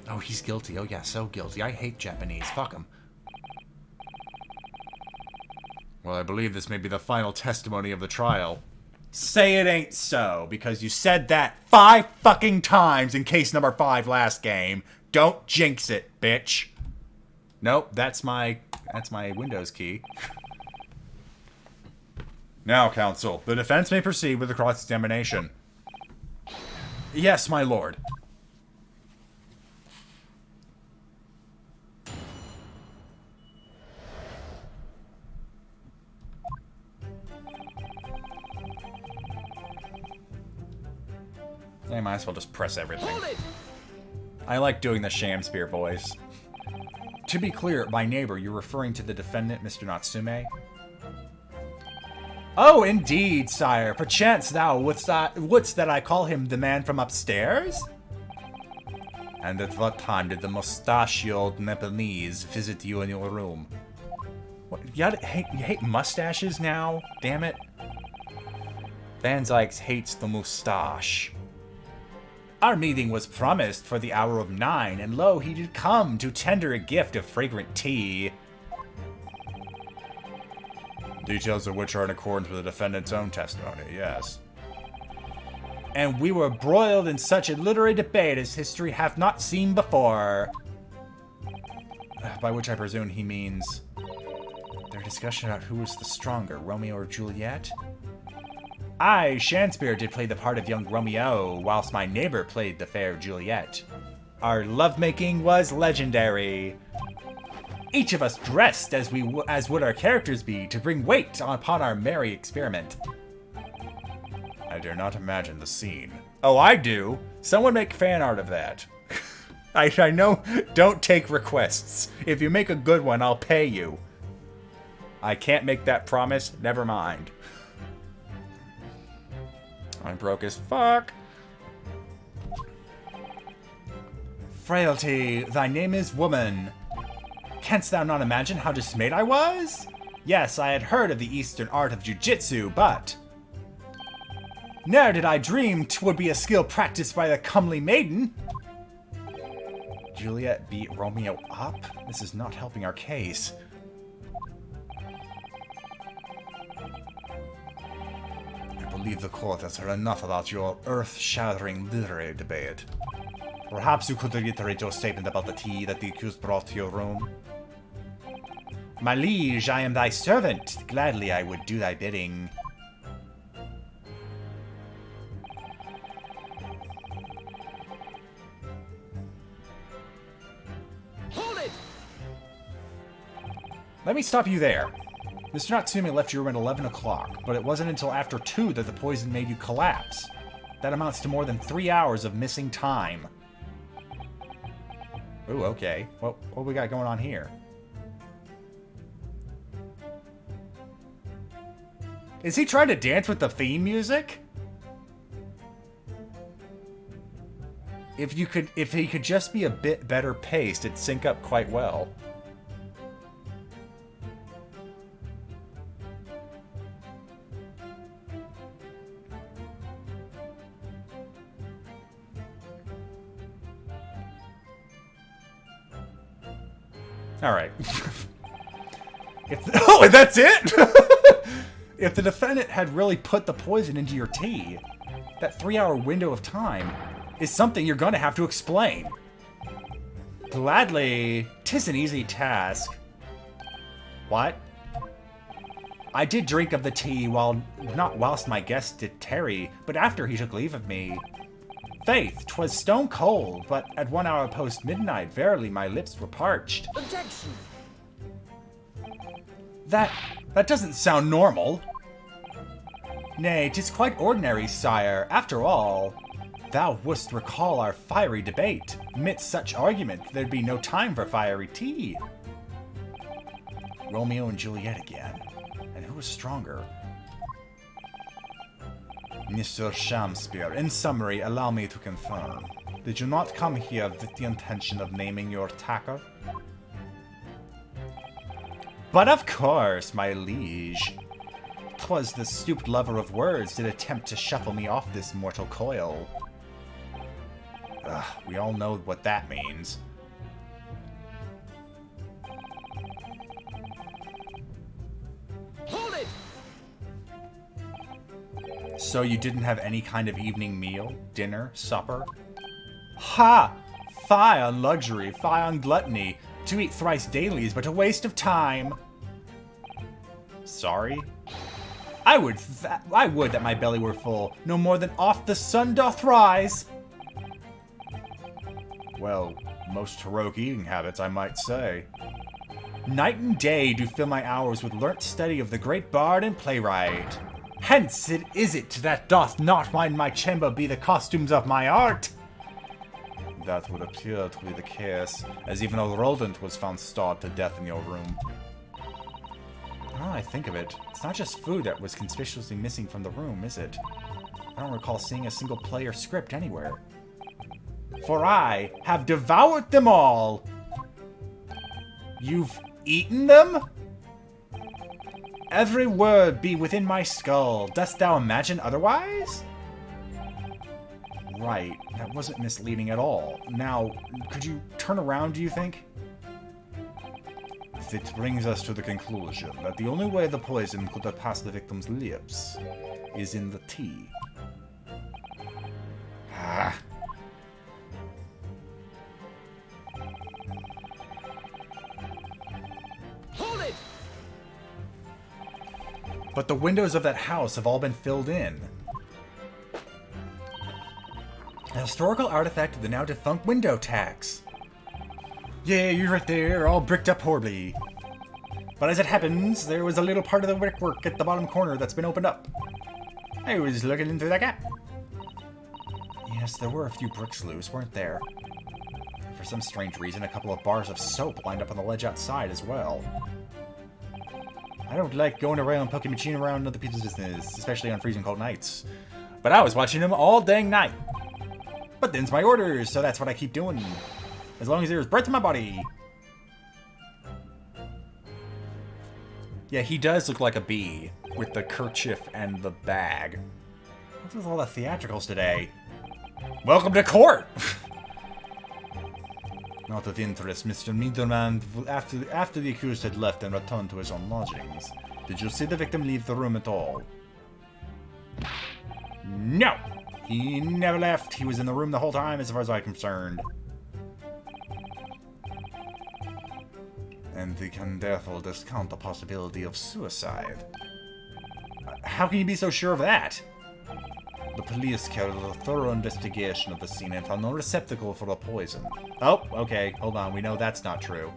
Oh, he's guilty. Oh yeah, so guilty. I hate Japanese. Fuck him. Well, I believe this may be the final testimony of the trial. Say it ain't so, because you said that 5 fucking times in case number 5 last game. Don't jinx it, bitch. Nope, that's my Windows key. Now, counsel, the defense may proceed with the cross-examination. Yes, my lord. I might as well just press everything. I like doing the Shakespeare voice. To be clear, by neighbor, you're referring to the defendant, Mr. Natsume? Oh, indeed, sire. Perchance thou wouldst that I call him the man from upstairs? And at what time did the mustachioed Nepalese visit you in your room? What, you hate mustaches now? Damn it. Van Zykes hates the mustache. Our meeting was promised for the hour of 9, and lo, he did come to tender a gift of fragrant tea. Details of which are in accordance with the defendant's own testimony, yes. And we were broiled in such a literary debate as history hath not seen before. By which I presume he means their discussion about who was the stronger, Romeo or Juliet? I, Shakespeare, did play the part of young Romeo, whilst my neighbor played the fair Juliet. Our lovemaking was legendary. Each of us dressed as would our characters be, to bring weight upon our merry experiment. I dare not imagine the scene. Oh, I do. Someone make fan art of that. I know, don't take requests. If you make a good one, I'll pay you. I can't make that promise, never mind. I'm broke as fuck. Frailty, thy name is woman. Canst thou not imagine how dismayed I was? Yes, I had heard of the eastern art of jujitsu, but... ne'er did I dream 'twould be a skill practiced by the comely maiden. Juliet beat Romeo up? This is not helping our case. I believe the court has heard enough about your earth-shattering literary debate. Perhaps you could reiterate your statement about the tea that the accused brought to your room? My liege, I am thy servant. Gladly I would do thy bidding. Hold it! Let me stop you there. Mr. Natsume left your room at 11 o'clock, but it wasn't until after 2 that the poison made you collapse. That amounts to more than 3 hours of missing time. Ooh, okay. What we got going on here? Is he trying to dance with the theme music? If he could just be a bit better paced, it'd sync up quite well. All right. Oh, and that's it? If the defendant had really put the poison into your tea, that 3-hour window of time is something you're gonna have to explain. Gladly, 'tis an easy task. What? I did drink of the tea not whilst my guest did tarry, but after he took leave of me. Faith, 'twas stone cold, but at 1 hour post midnight, verily my lips were parched. Objection! That doesn't sound normal. Nay, 'tis quite ordinary, sire. After all, thou wouldst recall our fiery debate. Amidst such argument, there'd be no time for fiery tea. Romeo and Juliet again. And who was stronger? Mr. Shakespeare, in summary, allow me to confirm. Did you not come here with the intention of naming your attacker? But of course, my liege. 'Twas the stooped lover of words did attempt to shuffle me off this mortal coil. Ugh, we all know what that means. Hold it! So you didn't have any kind of evening meal? Dinner? Supper? Ha! Fie on luxury, fie on gluttony. To eat thrice daily is but a waste of time. Sorry? I would that my belly were full, no more than oft the sun doth rise. Well, most heroic eating habits, I might say. Night and day do fill my hours with learnt study of the great bard and playwright. Hence it is that doth not mind my chamber be the costumes of my art. That would appear to be the case, as even a rodent was found starved to death in your room. Now I think of it, it's not just food that was conspicuously missing from the room, is it? I don't recall seeing a single play or script anywhere. For I have devoured them all! You've eaten them? Every word be within my skull. Dost thou imagine otherwise? Right, that wasn't misleading at all. Now, could you turn around, do you think? It brings us to the conclusion that the only way the poison could have passed the victim's lips is in the tea. Ah. but the windows of that house have all been filled in. A historical artifact of the now defunct window tax. Yeah, you're right there, all bricked up horribly. But as it happens, there was a little part of the brickwork at the bottom corner that's been opened up. I was looking into that gap. Yes, there were a few bricks loose, weren't there? For some strange reason, a couple of bars of soap lined up on the ledge outside as well. I don't like going around poking machine around other people's business, especially on freezing cold nights. But I was watching them all dang night. But then's my orders, so that's what I keep doing. As long as there's breath in my body. Yeah, he does look like a bee, with the kerchief and the bag. What's with all the theatricals today? Welcome to court! Not of interest, Mr. Middleman. After the accused had left and returned to his own lodgings, did you see the victim leave the room at all? No! He never left. He was in the room the whole time, as far as I'm concerned. And we can therefore discount the possibility of suicide. How can you be so sure of that? The police carried a thorough investigation of the scene and found no receptacle for the poison. Oh, okay, hold on, we know that's not true.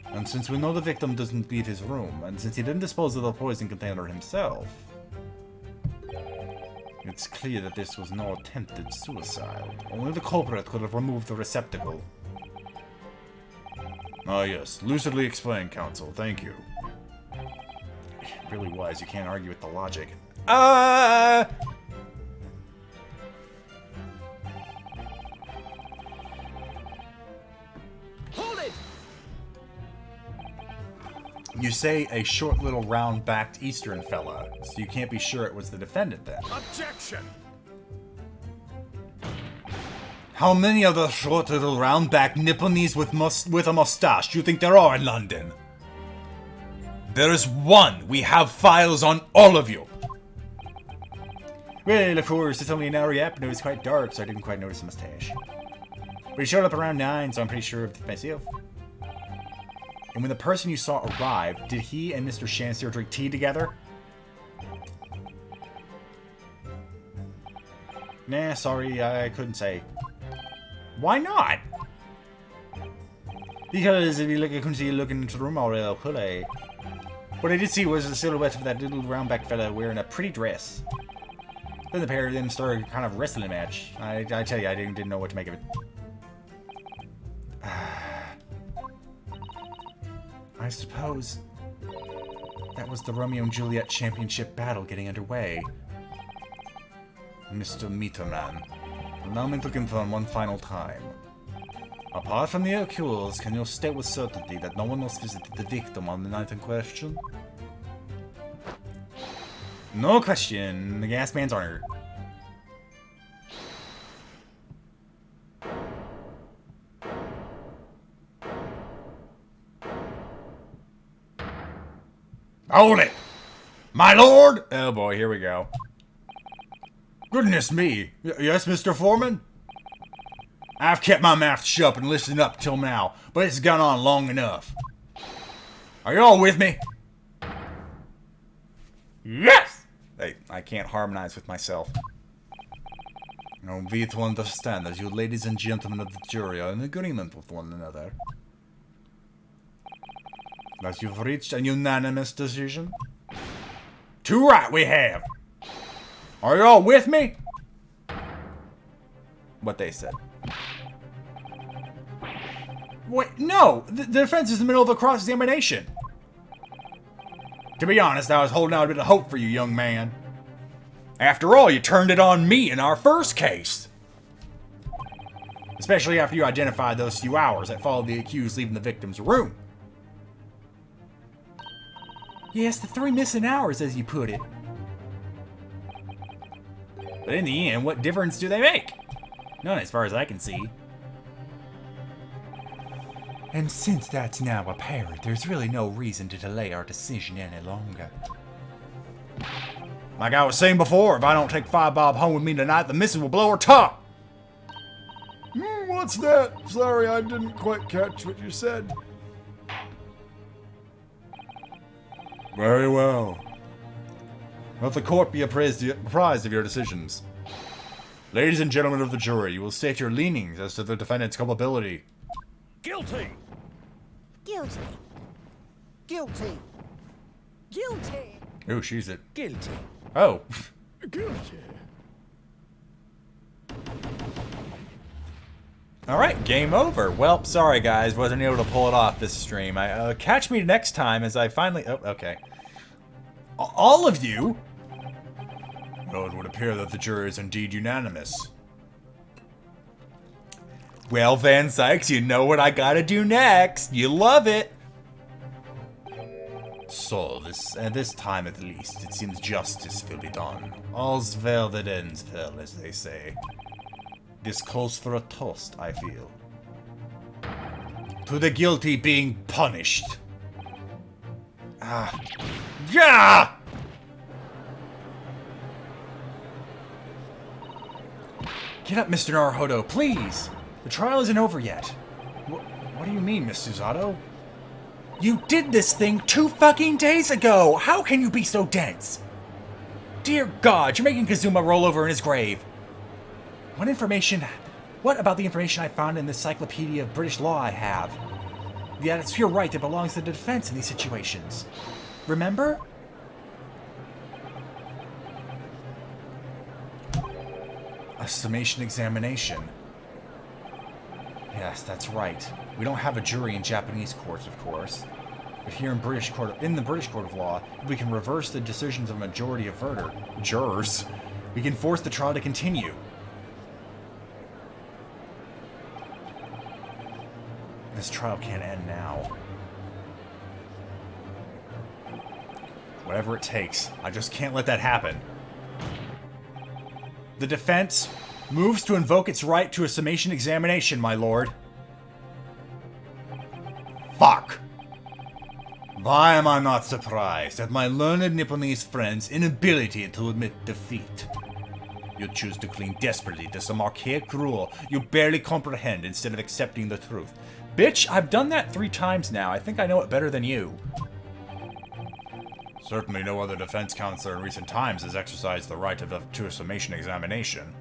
And since we know the victim doesn't leave his room, and since he didn't dispose of the poison container himself, it's clear that this was no attempted suicide. Only the culprit could have removed the receptacle. Ah, yes. Lucidly explained, counsel. Thank you. Really wise. You can't argue with the logic. Hold it! You say a short little round-backed Eastern fella, so you can't be sure it was the defendant then. Objection! How many of the short little round-backed Nipponese with a mustache do you think there are in London? There is one. We have files on all of you. Well, of course, it's only an hour yet, and it was quite dark, so I didn't quite notice the mustache. But he showed up around 9, so I'm pretty sure of it myself. And when the person you saw arrived, did he and Mr. Shanster drink tea together? Nah, sorry, I couldn't say. Why not? Because if you look, I couldn't see you looking into the room all real, could I? What I did see was the silhouette of that little round-back fella wearing a pretty dress. Then the pair of them started a kind of wrestling match. I tell you, I didn't know what to make of it. I suppose that was the Romeo and Juliet championship battle getting underway. Mr. Meterman, allow me to confirm one final time. Apart from the accused, can you state with certainty that no one else visited the victim on the night in question? No question. The gas man's honor. Hold it! My lord! Oh boy, here we go. Goodness me. Yes, Mr. Foreman? I've kept my mouth shut and listened up till now, but it's gone on long enough. Are you all with me? Yes! Hey, I can't harmonize with myself. Now, we to understand that you ladies and gentlemen of the jury are in agreement with one another. That you've reached a unanimous decision? Too right we have! Are you all with me? What they said. Wait, no! The defense is in the middle of a cross-examination. To be honest, I was holding out a bit of hope for you, young man. After all, you turned it on me in our first case. Especially after you identified those few hours that followed the accused leaving the victim's room. Yes, the 3 missing hours, as you put it. But in the end, what difference do they make? None, as far as I can see. And since that's now apparent, there's really no reason to delay our decision any longer. Like I was saying before, if I don't take 5 Bob home with me tonight, the missus will blow her top. What's that? Sorry, I didn't quite catch what you said. Very well. Let the court be apprised of your decisions. Ladies and gentlemen of the jury, you will state your leanings as to the defendant's culpability. Guilty. Guilty. Guilty. Guilty. Ooh, she's it. Guilty. Oh. Guilty. Alright, game over. Well, sorry guys, wasn't able to pull it off this stream. Catch me next time as I finally... Oh, okay. All of you? Well, it would appear that the jury is indeed unanimous. Well, Van Sykes, you know what I gotta do next. You love it. So, this time at least, it seems justice will be done. All's well that ends well, as they say. This calls for a toast, I feel. To the guilty being punished. Ah. Yeah! Get up, Mr. Naruhodo, please! The trial isn't over yet. What do you mean, Miss Susato? You did this thing 2 fucking days ago! How can you be so dense? Dear God, you're making Kazuma roll over in his grave. What about the information I found in the Encyclopedia of British Law I have? Yeah, it's your right that belongs to the defense in these situations. Remember? A summation examination. Yes, that's right. We don't have a jury in Japanese courts, of course. But here in the British Court of Law, if we can reverse the decisions of a majority of jurors, we can force the trial to continue. This trial can't end now. Whatever it takes, I just can't let that happen. The defense moves to invoke its right to a summation examination, my lord. Fuck! Why am I not surprised at my learned Nipponese friend's inability to admit defeat? You choose to cling desperately to some archaic rule you barely comprehend instead of accepting the truth. Bitch, I've done that 3 times now. I think I know it better than you. Certainly no other defense counsel in recent times has exercised the right to a summation examination.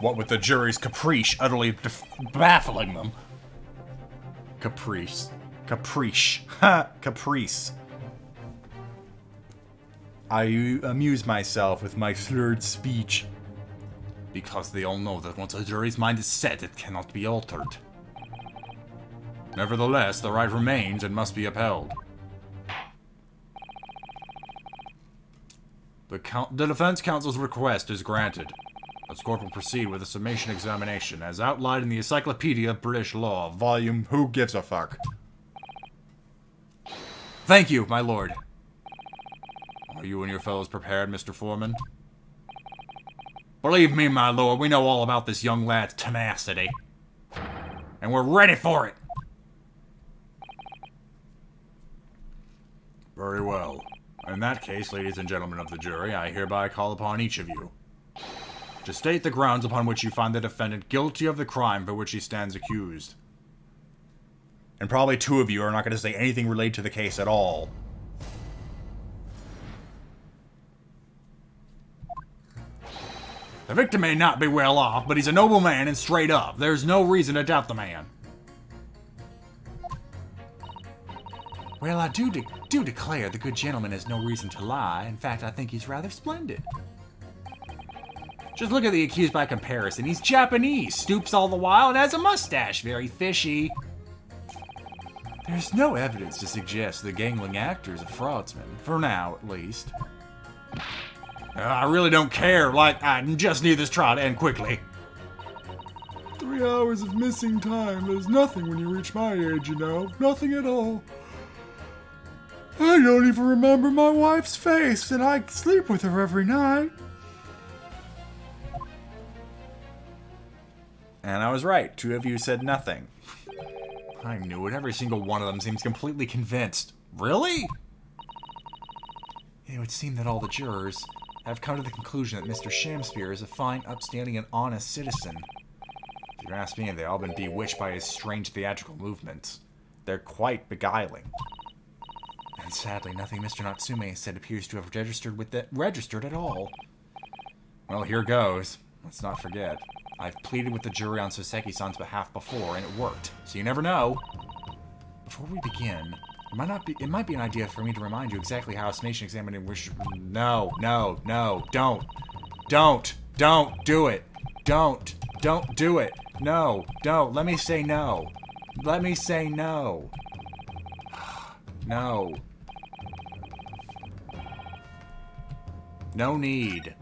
What with the jury's caprice utterly baffling them. Caprice. Caprice. Ha! Caprice. I amuse myself with my slurred speech. Because they all know that once a jury's mind is set, it cannot be altered. Nevertheless, the right remains and must be upheld. The defense counsel's request is granted. The court will proceed with a summation examination, as outlined in the Encyclopedia of British Law, volume Who Gives a Fuck. Thank you, my lord. Are you and your fellows prepared, Mr. Foreman? Believe me, my lord, we know all about this young lad's tenacity. And we're ready for it! Very well. In that case, ladies and gentlemen of the jury, I hereby call upon each of you to state the grounds upon which you find the defendant guilty of the crime for which he stands accused. And probably 2 of you are not going to say anything related to the case at all. The victim may not be well off, but he's a noble man and straight up. There's no reason to doubt the man. Well, I do declare the good gentleman has no reason to lie. In fact, I think he's rather splendid. Just look at the accused by comparison. He's Japanese, stoops all the while, and has a mustache. Very fishy. There's no evidence to suggest the gangling actor is a fraudsman. For now, at least. I really don't care. Like, I just need this trial to end quickly. 3 hours of missing time is nothing when you reach my age, you know. Nothing at all. I don't even remember my wife's face, and I sleep with her every night. And I was right. 2 of you said nothing. I knew it. Every single one of them seems completely convinced. Really? It would seem that all the jurors have come to the conclusion that Mr. Shamspeare is a fine, upstanding, and honest citizen. If you ask me, they've all been bewitched by his strange theatrical movements. They're quite beguiling. And sadly, nothing Mr. Natsume said appears to have registered at all. Well, here goes. Let's not forget. I've pleaded with the jury on Soseki-san's behalf before, and it worked. So you never know. Before we begin, it might be an idea for me to remind you exactly how a summation examination... No, don't do it. Don't do it. No, don't. Let me say no. Let me say no. No. No need.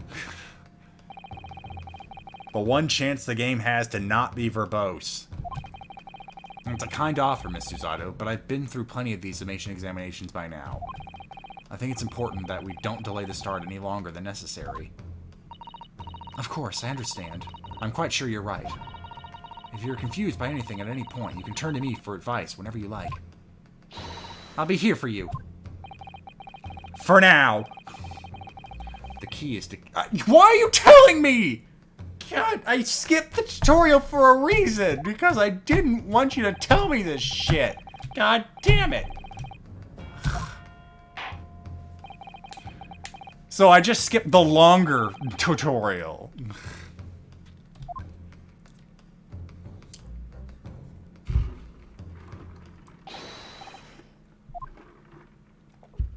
The one chance the game has to not be verbose. It's a kind offer, Miss Susato, but I've been through plenty of these summation examinations by now. I think it's important that we don't delay the start any longer than necessary. Of course, I understand. I'm quite sure you're right. If you're confused by anything at any point, you can turn to me for advice whenever you like. I'll be here for you. For now. The key is to... why are you telling me? God, I skipped the tutorial for a reason. Because I didn't want you to tell me this shit. God damn it. So I just skipped the longer tutorial.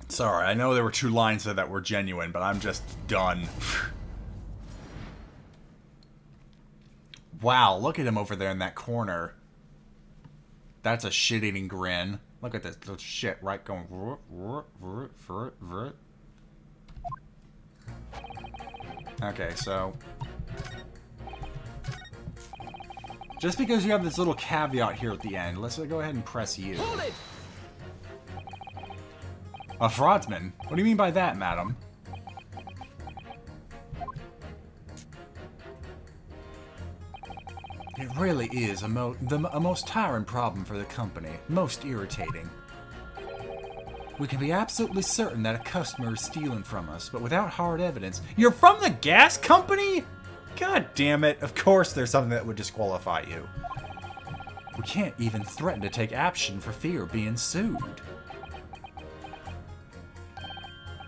Sorry, I know there were 2 lines there that were genuine, but I'm just done. Wow, look at him over there in that corner. That's a shit-eating grin. Look at this little shit, right? Going... Okay, so... just because you have this little caveat here at the end, let's go ahead and press U. Hold it! A fraudsman? What do you mean by that, madam? It really is a most tiring problem for the company. Most irritating. We can be absolutely certain that a customer is stealing from us, but without hard evidence... You're from the gas company? God damn it. Of course there's something that would disqualify you. We can't even threaten to take action for fear of being sued.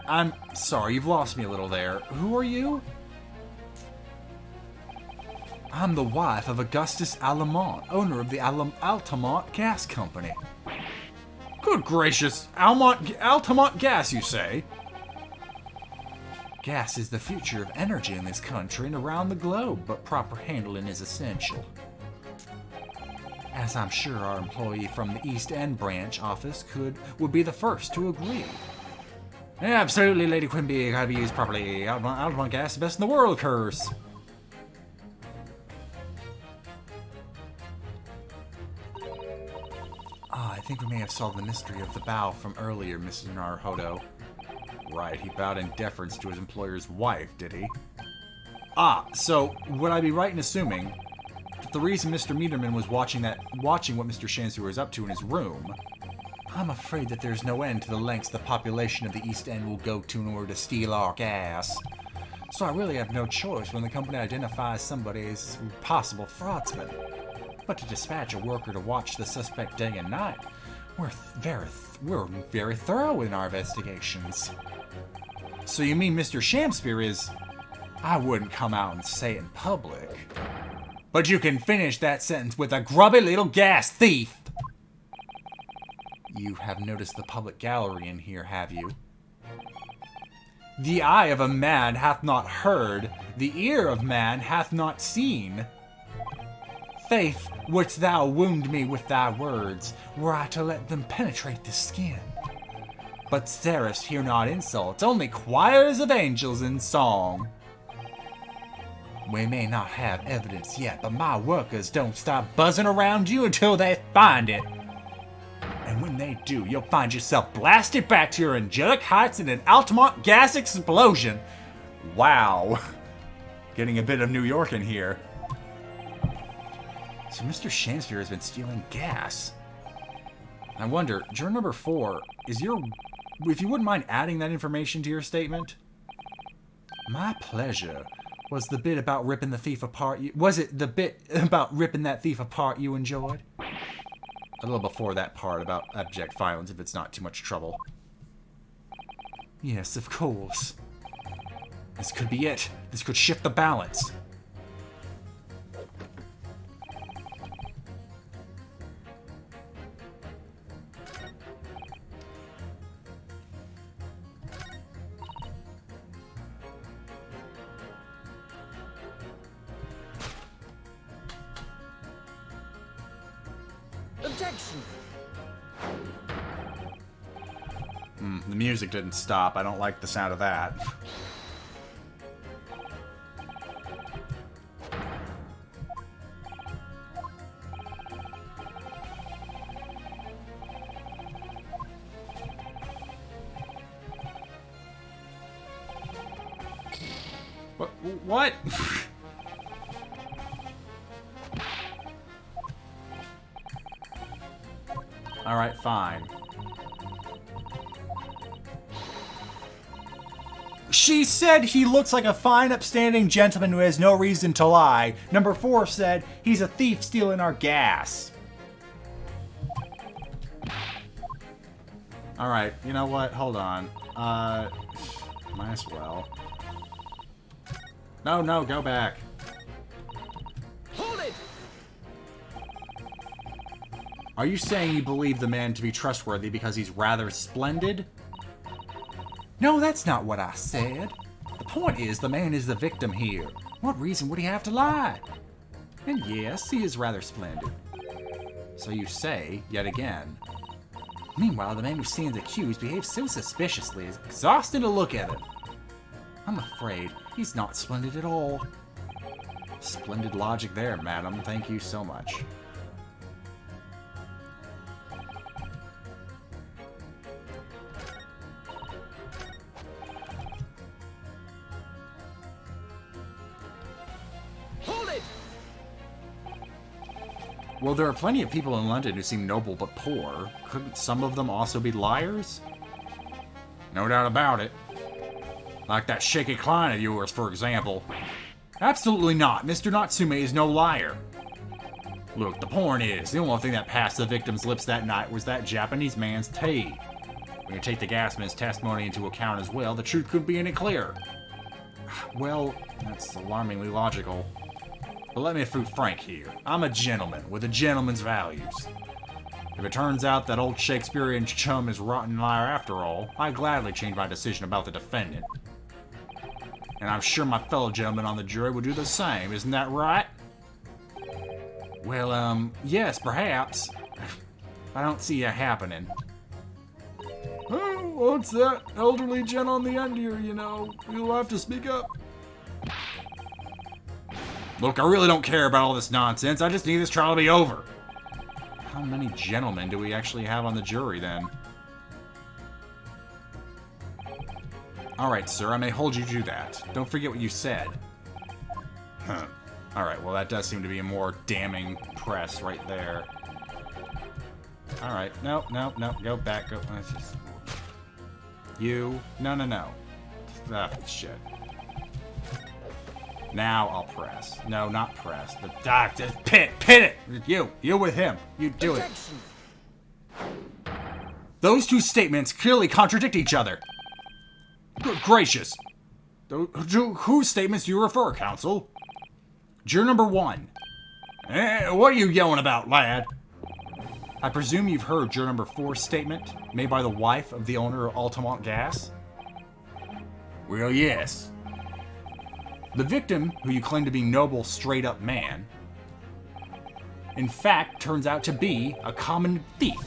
I'm sorry, you've lost me a little there. Who are you? I'm the wife of Augustus Altamont, owner of the Altamont Gas Company. Good gracious, Altamont Gas, you say? Gas is the future of energy in this country and around the globe, but proper handling is essential. As I'm sure our employee from the East End branch office would be the first to agree. Absolutely, Lady Quimby, gotta be used properly. Altamont Gas, the best in the world, curse. I think we may have solved the mystery of the bow from earlier, Mr. Naruhodo. Right, he bowed in deference to his employer's wife, did he? So, would I be right in assuming that the reason Mr. Meterman was watching what Mr. Shansu was up to in his room... I'm afraid that there's no end to the lengths the population of the East End will go to in order to steal our gas. So I really have no choice when the company identifies somebody as a possible fraudsman. But to dispatch a worker to watch the suspect day and night, we're very thorough in our investigations. So you mean Mr. Shamspeare is... I wouldn't come out and say it in public. But you can finish that sentence with a grubby little gas thief! You have noticed the public gallery in here, have you? The eye of a man hath not heard, the ear of man hath not seen. Faith, wouldst thou wound me with thy words, were I to let them penetrate the skin. But seraphs hear not insults, only choirs of angels in song. We may not have evidence yet, but my workers don't stop buzzing around you until they find it. And when they do, you'll find yourself blasted back to your angelic heights in an Altamont gas explosion. Wow. Getting a bit of New York in here. So Mr. Shamspeare has been stealing gas. I wonder, juror number 4, if you wouldn't mind adding that information to your statement? My pleasure. Was the bit about ripping the thief apart was it the bit about ripping that thief apart you enjoyed? A little before that part about abject violence, if it's not too much trouble. Yes, of course. This could be it. This could shift the balance. Objection! The music didn't stop. I don't like the sound of that. What? Alright, fine. She said he looks like a fine, upstanding gentleman who has no reason to lie. Number 4 said he's a thief stealing our gas. Alright, you know what? Hold on. Might as well. No, go back. Hold it! Are you saying you believe the man to be trustworthy because he's rather splendid? No, that's not what I said. The point is, the man is the victim here. What reason would he have to lie? And yes, he is rather splendid. So you say, yet again. Meanwhile, the man who stands accused behaves so suspiciously. It's exhausting to look at him. I'm afraid he's not splendid at all. Splendid logic there, madam. Thank you so much. Hold it! Well, there are plenty of people in London who seem noble but poor. Couldn't some of them also be liars? No doubt about it. Like that shaky client of yours, for example. Absolutely not. Mr. Natsume is no liar. Look, the point is, the only thing that passed the victim's lips that night was that Japanese man's tea. When you take the gasman's testimony into account as well, the truth couldn't be any clearer. Well, that's alarmingly logical. But let me be frank here. I'm a gentleman with a gentleman's values. If it turns out that old Shakespearean chum is rotten liar after all, I'd gladly change my decision about the defendant. And I'm sure my fellow gentlemen on the jury would do the same, isn't that right? Well, yes, perhaps. I don't see it happening. Oh, what's that? Elderly gent on the end here, you know. You'll have to speak up. Look, I really don't care about all this nonsense. I just need this trial to be over. How many gentlemen do we actually have on the jury, then? Alright, sir, I may hold you to that. Don't forget what you said. Huh. Alright, well, that does seem to be a more damning press right there. Alright, no, go back, go. Let's just... You. No. Ah, shit. Now I'll press. No, not press. Just pin it! You with him. You do it. Those two statements clearly contradict each other. Good gracious. To whose statements do you refer, counsel? Juror number 1. What are you yelling about, lad? I presume you've heard juror number 4's statement, made by the wife of the owner of Altamont Gas? Well, yes. The victim, who you claim to be noble, straight-up man, in fact, turns out to be a common thief.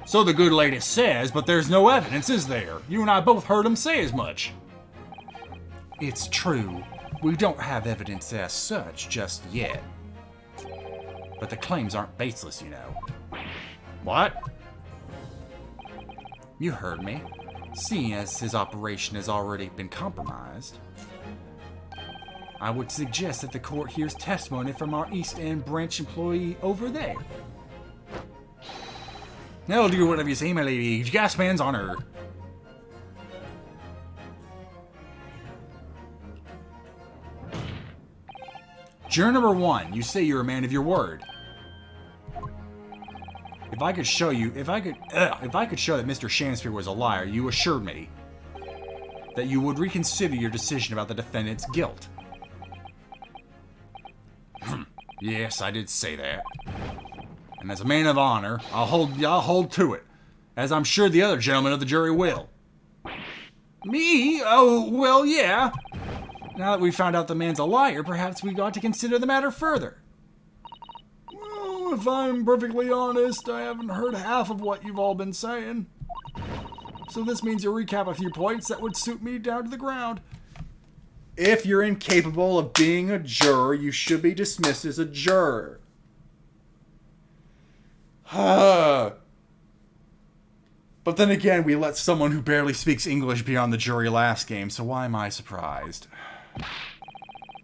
So the good lady says, but there's no evidence, is there? You and I both heard him say as much. It's true. We don't have evidence as such just yet. But the claims aren't baseless, you know. What? You heard me. Seeing as his operation has already been compromised, I would suggest that the court hears testimony from our East End branch employee over there. I'll do whatever you say, my lady. Gasman's honor. Juror number 1, you say you're a man of your word. If I could show that Mr. Shamspeare was a liar, you assured me that you would reconsider your decision about the defendant's guilt. Yes, I did say that. And as a man of honor, I'll hold to it, as I'm sure the other gentlemen of the jury will. Me? Oh, well, yeah. Now that we've found out the man's a liar, perhaps we ought to consider the matter further. Well, if I'm perfectly honest, I haven't heard half of what you've all been saying. So this means you'll recap a few points that would suit me down to the ground. If you're incapable of being a juror, you should be dismissed as a juror. But then again, we let someone who barely speaks English be on the jury last game, so why am I surprised?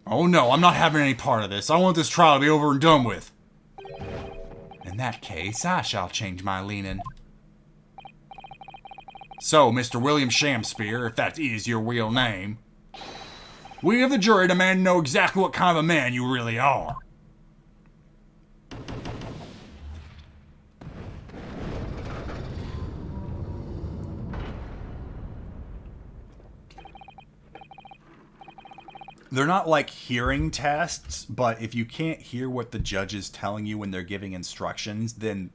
Oh no, I'm not having any part of this. I want this trial to be over and done with. In that case, I shall change my leaning. So, Mr. William Shamspeare, if that is your real name, we of the jury demand to know exactly what kind of a man you really are. They're not like hearing tests, but if you can't hear what the judge is telling you when they're giving instructions, then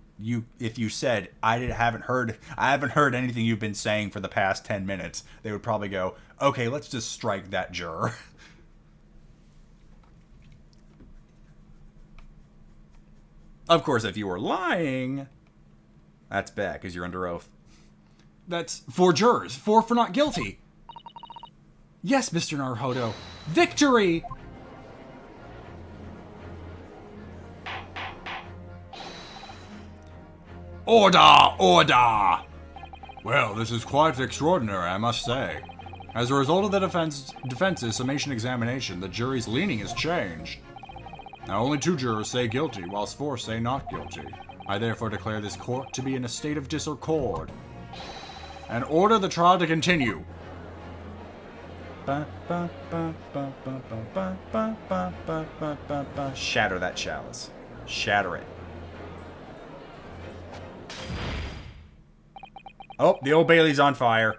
if you said, I haven't heard anything you've been saying for the past 10 minutes, they would probably go, okay, let's just strike that juror. Of course, if you were lying, that's bad because you're under oath. That's 4 jurors, 4 for not guilty. Yes, Mr. Naruhodo. Victory! Order! Order! Well, this is quite extraordinary, I must say. As a result of the defense's summation examination, the jury's leaning has changed. Now, only 2 jurors say guilty, whilst 4 say not guilty. I therefore declare this court to be in a state of disaccord, and order the trial to continue. Shatter that chalice. Shatter it. Oh, the Old Bailey's on fire.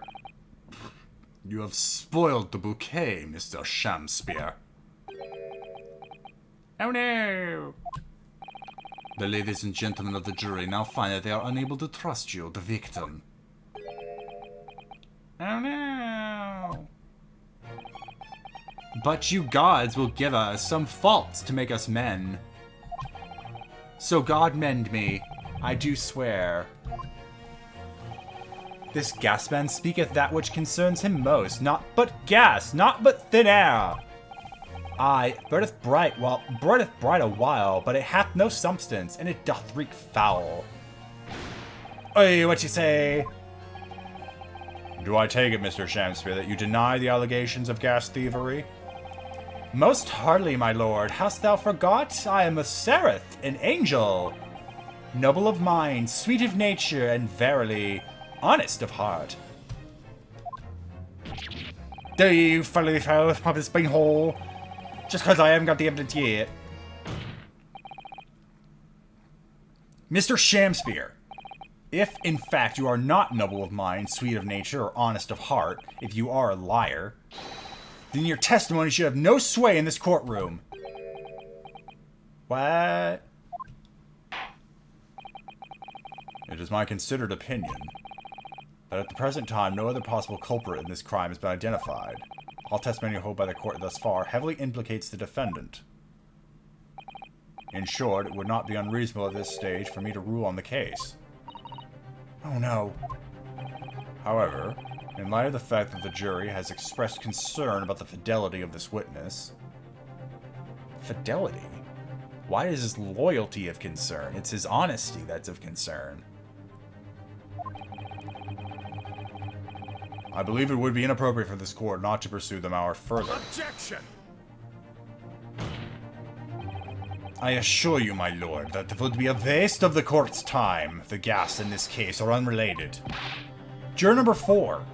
You have spoiled the bouquet, Mr. Shamspeare. Oh no! The ladies and gentlemen of the jury now find that they are unable to trust you, the victim. Oh no! But you gods will give us some faults to make us men. So God mend me, I do swear. This gasman speaketh that which concerns him most, not but gas, not but thin air. Aye, burneth bright a while, but it hath no substance, and it doth reek foul. Oi, what you say? Do I take it, Mr. Shamspeare, that you deny the allegations of gas thievery? Most heartily, my lord. Hast thou forgot? I am a seraph, an angel. Noble of mind, sweet of nature, and verily, honest of heart. Do you follow the pop this bing hole? Just because I haven't got the evidence yet. Mr. Shamspeare, if in fact you are not noble of mind, sweet of nature, or honest of heart, if you are a liar, then your testimony should have no sway in this courtroom. What? It is my considered opinion that at the present time no other possible culprit in this crime has been identified. All testimony held by the court thus far heavily implicates the defendant. In short, it would not be unreasonable at this stage for me to rule on the case. Oh no. However, in light of the fact that the jury has expressed concern about the fidelity of this witness... Fidelity? Why is his loyalty of concern? It's his honesty that's of concern. I believe it would be inappropriate for this court not to pursue the matter further. Objection! I assure you, my lord, that it would be a waste of the court's time. The gas in this case are unrelated. Juror number 4.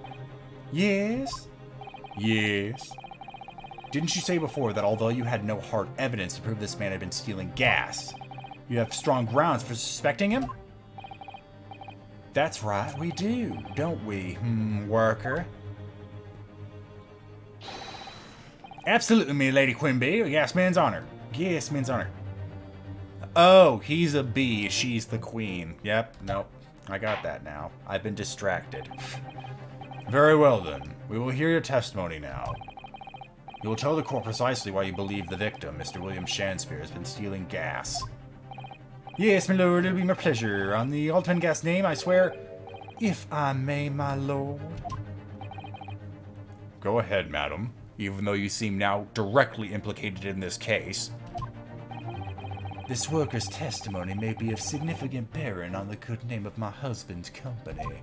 Yes? Yes? Didn't you say before that although you had no hard evidence to prove this man had been stealing gas, you have strong grounds for suspecting him? That's right, we do, don't we, worker? Absolutely, me Lady Quimby. Yes, man's honor. Yes, man's honor. Oh, he's a bee. She's the queen. Yep, nope. I got that now. I've been distracted. Very well, then. We will hear your testimony now. You will tell the court precisely why you believe the victim, Mr. William Shakespeare, has been stealing gas. Yes, my lord, it'll be my pleasure. On the Alton gas name, I swear, if I may, my lord. Go ahead, madam. Even though you seem now directly implicated in this case. This worker's testimony may be of significant bearing on the good name of my husband's company.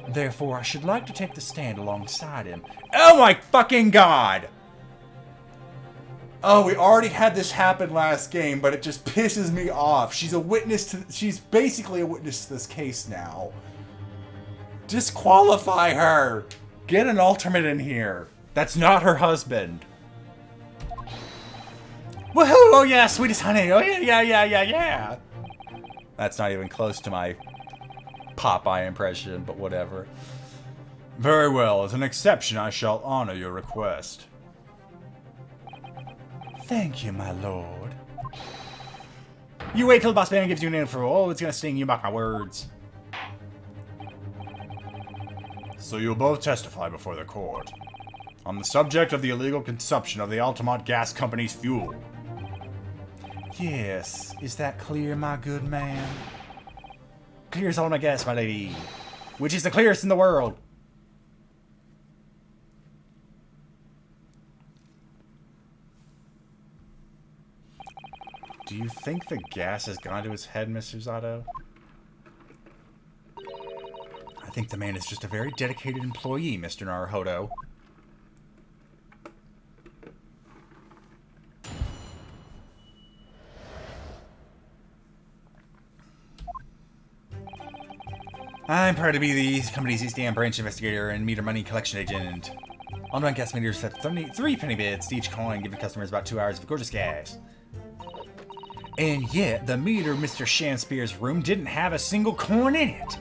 Therefore, I should like to take the stand alongside him. Oh my fucking god! Oh, we already had this happen last game, but it just pisses me off. She's a witness to... She's basically a witness to this case now. Disqualify her! Get an alternate in here. That's not her husband. Woohoo! Oh yeah, sweetest honey. Oh yeah. That's not even close to my Popeye impression, but whatever. Very well. As an exception, I shall honor your request. Thank you, my lord. You wait till the boss man gives you an info. Oh, it's gonna sting you, mark my words. So you'll both testify before the court on the subject of the illegal consumption of the Altamont Gas Company's fuel. Yes, is that clear, my good man? Clear as all my gas, my lady. Which is the clearest in the world. Do you think the gas has gone to his head, Mr. Zato? I think the man is just a very dedicated employee, Mr. Naruhodo. I'm proud to be the company's East End branch investigator and meter money collection agent. Online gas meters set 3 penny bits to each coin, giving customers about 2 hours of gorgeous gas. And yet, the meter in Mr. Shakespeare's room didn't have a single coin in it.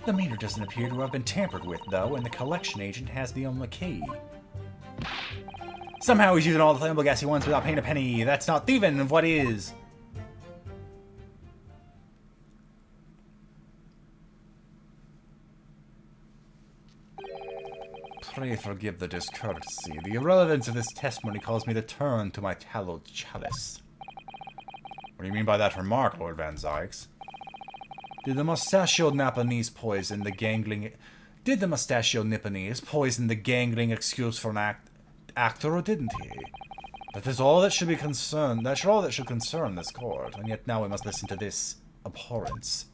The meter doesn't appear to have been tampered with, though, and the collection agent has the only key. Somehow he's using all the flammable gas he wants without paying a penny. That's not thieving, what is? Pray forgive the discourtesy. The irrelevance of this testimony calls me to turn to my hallowed chalice. What do you mean by that remark, Lord Van Zykes? Did the mustachioed Nipponese poison the gangling excuse for an actor, or didn't he? That is all that should be concerned. That's all that should concern this court, and yet now we must listen to this abhorrence.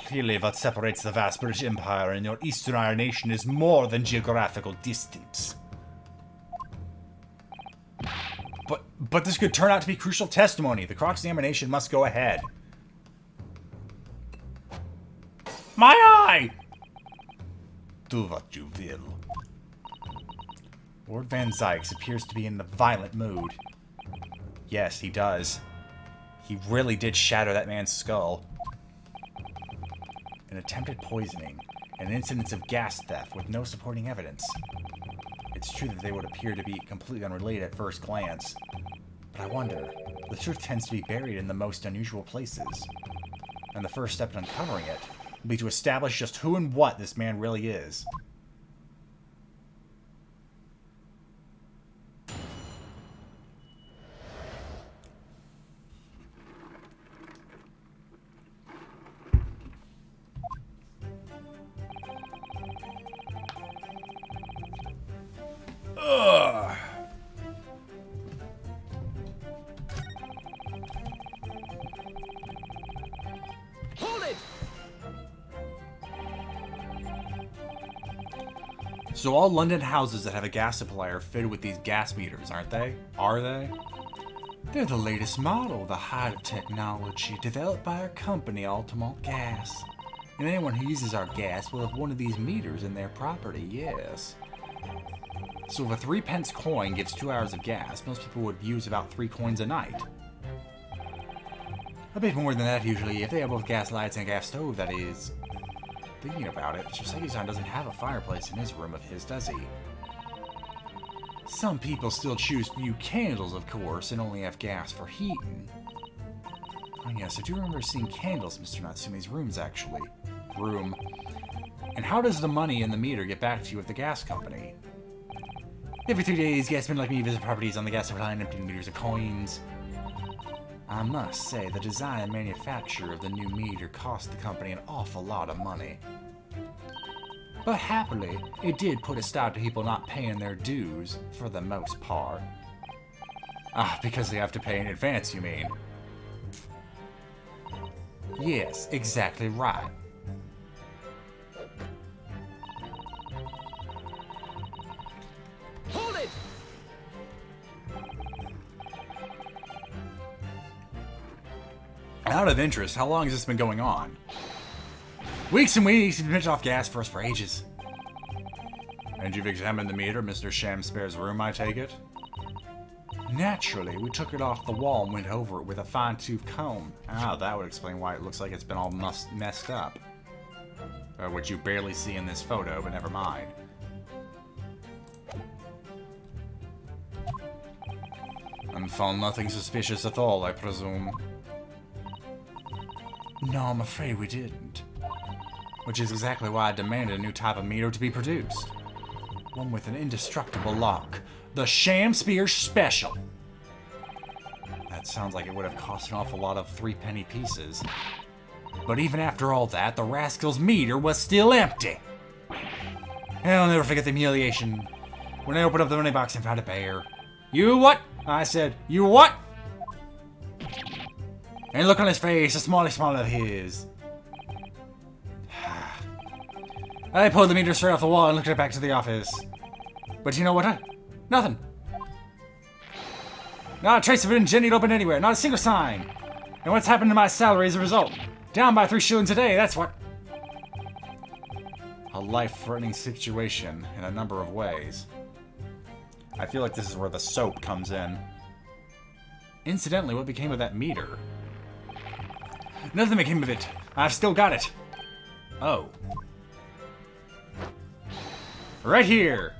Clearly, what separates the vast British Empire and your Eastern Iron Nation is more than geographical distance. But this could turn out to be crucial testimony. The cross-examination must go ahead. My eye! Do what you will. Lord Van Zykes appears to be in a violent mood. Yes, he does. He really did shatter that man's skull. An attempted poisoning, and incidents of gas theft with no supporting evidence. It's true that they would appear to be completely unrelated at first glance. But I wonder, the truth tends to be buried in the most unusual places. And the first step in uncovering it will be to establish just who and what this man really is. Ugh. Hold it! So all London houses that have a gas supply are fitted with these gas meters, aren't they? Are they? They're the latest model, the height of technology, developed by our company, Altamont Gas. And anyone who uses our gas will have one of these meters in their property, yes. So if a 3p coin gives 2 hours of gas, most people would use about 3 coins a night. A bit more than that, usually, if they have both gas lights and a gas stove, that is. Thinking about it, Mr. Segasan doesn't have a fireplace in his room of his, does he? Some people still choose to use candles, of course, and only have gas for heating. Oh yes, I do remember seeing candles in Mr. Natsume's rooms, actually. Room. And how does the money in the meter get back to you at the gas company? Every 3 days, gasmen like me visit properties on the gas line, emptying meters of coins. I must say, the design and manufacture of the new meter cost the company an awful lot of money. But happily, it did put a stop to people not paying their dues, for the most part. Ah, because they have to pay in advance, you mean? Yes, exactly right. Hold it! Out of interest, how long has this been going on? Weeks and weeks, you've been pinching off gas for us for ages. And you've examined the meter, Mr. Shamspare's room, I take it? Naturally, we took it off the wall and went over it with a fine-tooth comb. Ah, that would explain why it looks like it's been all messed up. Which you barely see in this photo, but never mind. And found nothing suspicious at all, I presume. No, I'm afraid we didn't. Which is exactly why I demanded a new type of meter to be produced. One with an indestructible lock. The Shamspear Special. That sounds like it would have cost an awful lot of 3-penny pieces. But even after all that, the rascal's meter was still empty. And I'll never forget the humiliation when I opened up the money box and found it bare. You what? I said, you what? And look on his face, a small of his. I pulled the meter straight off the wall and looked it back to the office. But you know what? Nothing. Not a trace of it in Jenny open anywhere. Not a single sign. And what's happened to my salary as a result? Down by 3 shillings a day, that's what. A life-threatening situation in a number of ways. I feel like this is where the soap comes in. Incidentally, what became of that meter? Nothing became of it. I've still got it. Oh. Right here!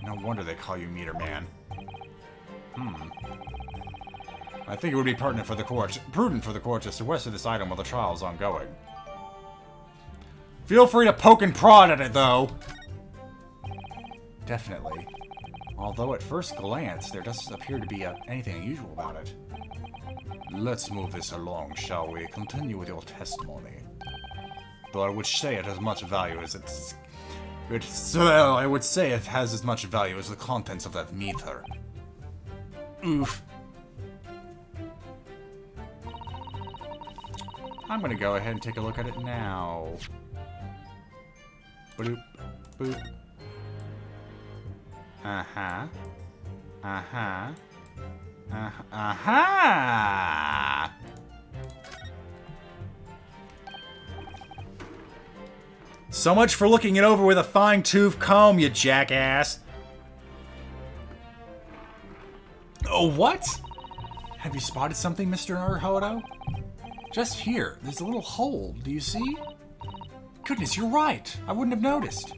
No wonder they call you Meter Man. I think it would be prudent for the court to sequester this item while the trial is ongoing. Feel free to poke and prod at it, though! Definitely. Although at first glance, there doesn't appear to be anything unusual about it. Let's move this along, shall we? Continue with your testimony. Though I would say it has as much value as I would say it has as much value as the contents of that meter. Oof. I'm gonna go ahead and take a look at it now. Boop, boop. Uh-huh. Uh-huh. Uh-huh. So much for looking it over with a fine-tooth comb, you jackass. Oh, what? Have you spotted something, Mr. Naruhodo? Just here. There's a little hole. Do you see? Goodness, you're right. I wouldn't have noticed.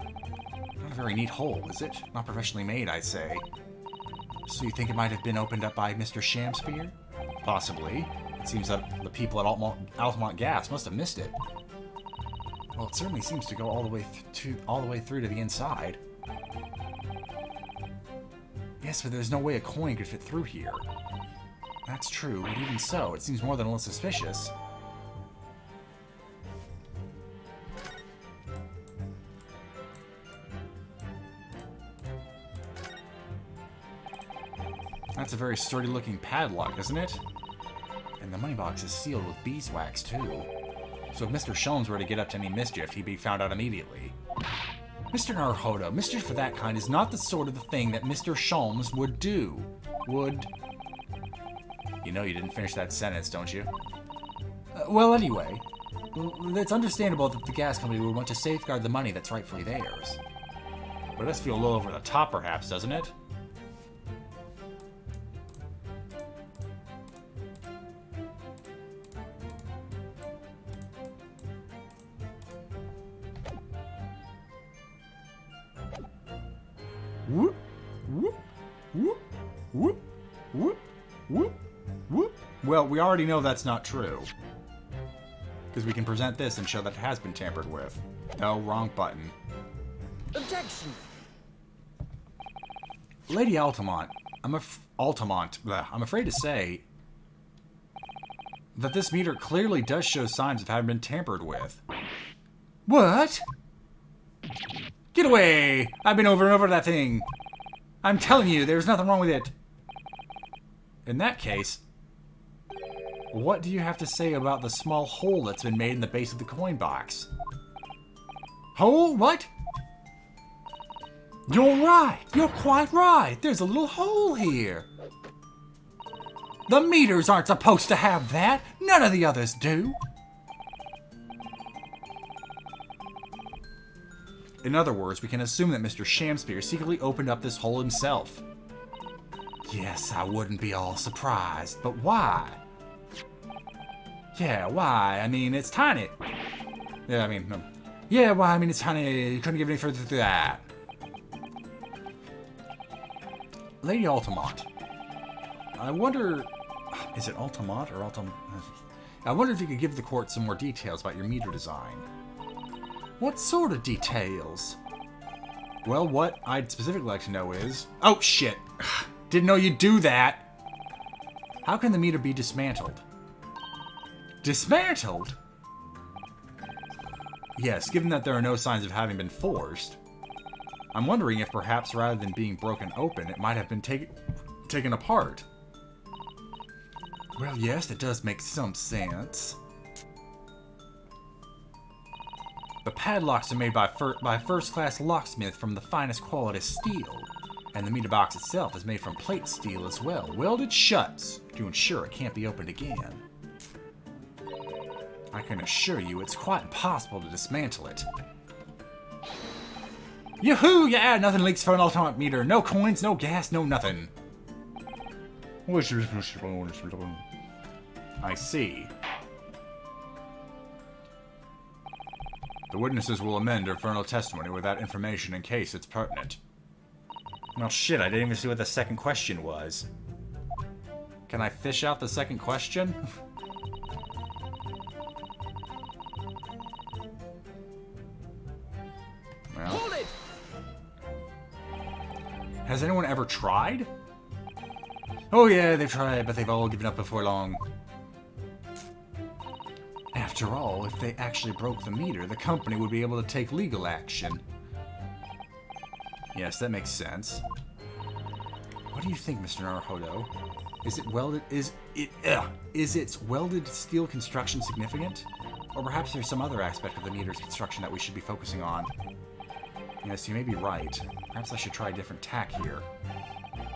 Not a very neat hole, is it? Not professionally made, I'd say. So you think it might have been opened up by Mr. Shamspear? Possibly. It seems that the people at Altamont Gas must have missed it. Well, it certainly seems to go all the way through to the inside. Yes, but there's no way a coin could fit through here. That's true, but even so, it seems more than a little suspicious. That's a very sturdy-looking padlock, isn't it? And the money box is sealed with beeswax, too. So if Mr. Sholmes were to get up to any mischief, he'd be found out immediately. Mr. Naruhodo, mischief of that kind is not the sort of the thing that Mr. Sholmes would do. Would... You know you didn't finish that sentence, don't you? Well, anyway, it's understandable that the gas company would want to safeguard the money that's rightfully theirs. But it does feel a little over the top, perhaps, doesn't it? Whoop, whoop, whoop, whoop, whoop, whoop, whoop. Well, we already know that's not true. Because we can present this and show that it has been tampered with. No, wrong button. Objection. Lady Altamont, I'm afraid to say that this meter clearly does show signs of having been tampered with. What? Get away! I've been over and over that thing. I'm telling you, there's nothing wrong with it. In that case, what do you have to say about the small hole that's been made in the base of the coin box? Hole? What? You're right. You're quite right. There's a little hole here. The meters aren't supposed to have that. None of the others do. In other words, we can assume that Mr. Shamspear secretly opened up this hole himself. Yes, I wouldn't be all surprised, but why? Yeah, why? I mean, it's tiny. Yeah, I mean, no. Yeah, why? I mean, it's tiny. You couldn't give any further to that. Lady Altamont. I wonder... Is it Altamont or Altamont? I wonder if you could give the court some more details about your meter design. What sort of details? Well, what I'd specifically like to know is... Oh, shit! Didn't know you'd do that! How can the meter be dismantled? Dismantled? Yes, given that there are no signs of having been forced, I'm wondering if perhaps rather than being broken open, it might have been taken apart. Well, yes, that does make some sense. The padlocks are made by first-class locksmith from the finest quality steel, and the meter box itself is made from plate steel as well, welded shut to ensure it can't be opened again. I can assure you it's quite impossible to dismantle it. Yoo-hoo! Yeah, nothing leaks for an Altamont meter. No coins, no gas, no nothing. I see. The witnesses will amend their infernal testimony with that information in case it's pertinent. Well, shit, I didn't even see what the second question was. Can I fish out the second question? Well. Hold it! Has anyone ever tried? Oh yeah, they've tried, but they've all given up before long. After all, if they actually broke the meter, the company would be able to take legal action. Yes, that makes sense. What do you think, Mr. Naruhodo? Is it welded? Is its welded steel construction significant? Or perhaps there's some other aspect of the meter's construction that we should be focusing on? Yes, you may be right. Perhaps I should try a different tack here.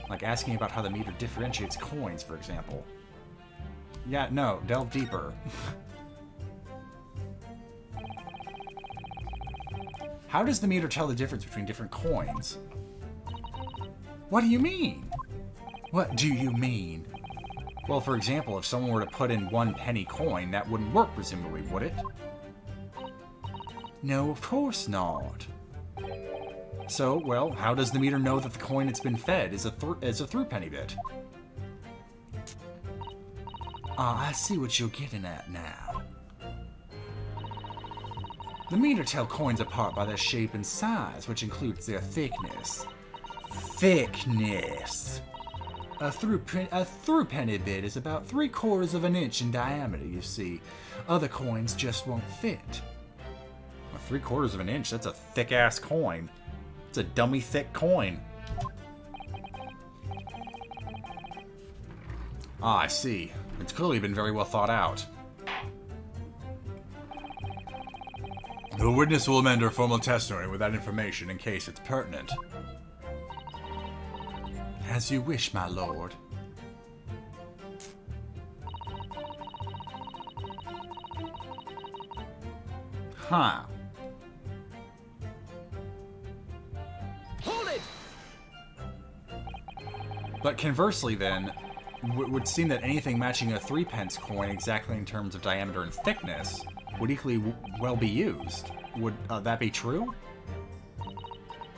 Like asking about how the meter differentiates coins, for example. Yeah, no, delve deeper. How does the meter tell the difference between different coins? What do you mean? What do you mean? Well, for example, if someone were to put in 1 penny coin, that wouldn't work, presumably, would it? No, of course not. So, well, how does the meter know that the coin it's been fed is a through penny bit? Ah, I see what you're getting at now. The meter tells coins apart by their shape and size, which includes their thickness. Thickness! A through penny bit is about 3/4 of an inch in diameter, you see. Other coins just won't fit. Well, 3/4 of an inch? That's a thick-ass coin. It's a dummy thick coin. Ah, I see. It's clearly been very well thought out. The witness will amend her formal testimony with that information in case it's pertinent. As you wish, my lord. Huh. Hold it! But conversely then, would seem that anything matching a 3-pence coin exactly in terms of diameter and thickness would equally well be used. Would that be true?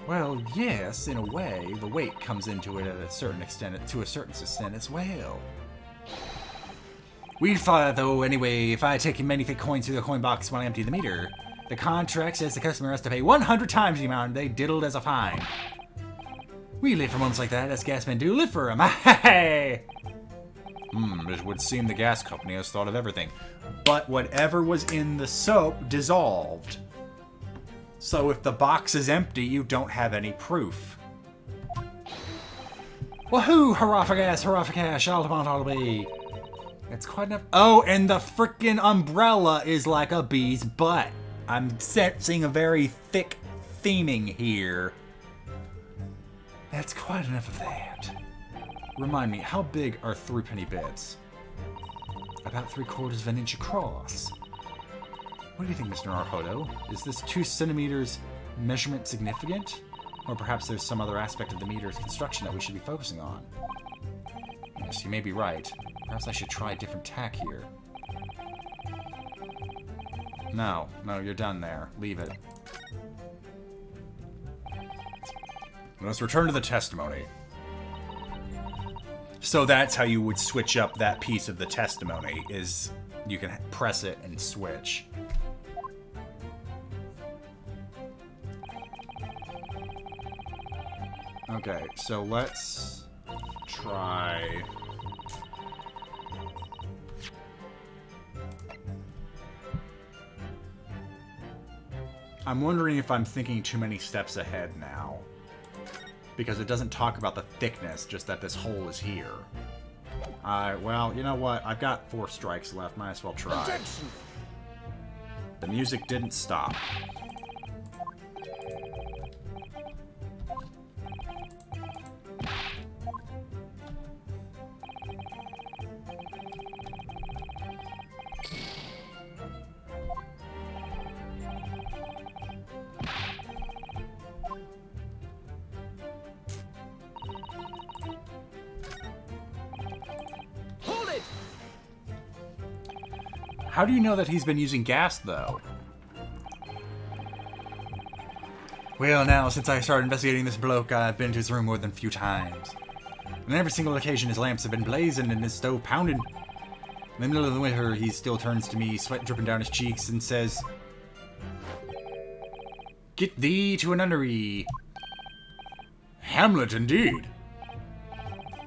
Well, yes, in a way. The weight comes into it at a certain extent, as well. We'd find, though, anyway, if I take many fake coins through the coin box when I empty the meter. The contract says the customer has to pay 100 times the amount they diddled as a fine. We live for moments like that, as gasmen do. Live for them. Hey! It would seem the gas company has thought of everything. But whatever was in the soap dissolved. So if the box is empty, you don't have any proof. Woohoo! Hurrah for gas, hurrah for cash, all about all be. It's quite enough. Oh, and the frickin' umbrella is like a bee's butt. I'm sensing a very thick theming here. That's quite enough of that. Remind me, how big are 3-penny bits? About 3/4 of an inch across. What do you think, Mr. Naruhodo? Is this 2 centimeters measurement significant? Or perhaps there's some other aspect of the meter's construction that we should be focusing on? Yes, you may be right. Perhaps I should try a different tack here. No, you're done there. Leave it. Let's return to the testimony. So that's how you would switch up that piece of the testimony, is you can press it and switch. Okay, so let's try... I'm wondering if I'm thinking too many steps ahead now. Because it doesn't talk about the thickness, just that this hole is here. Well, you know what? I've got 4 strikes left. Might as well try. Objection. The music didn't stop. Hold it! How do you know that he's been using gas, though? Well, now, since I started investigating this bloke, I've been to his room more than a few times. On every single occasion, his lamps have been blazing and his stove pounding. In the middle of the winter, he still turns to me, sweat dripping down his cheeks, and says, "Get thee to a nunnery." Hamlet, indeed.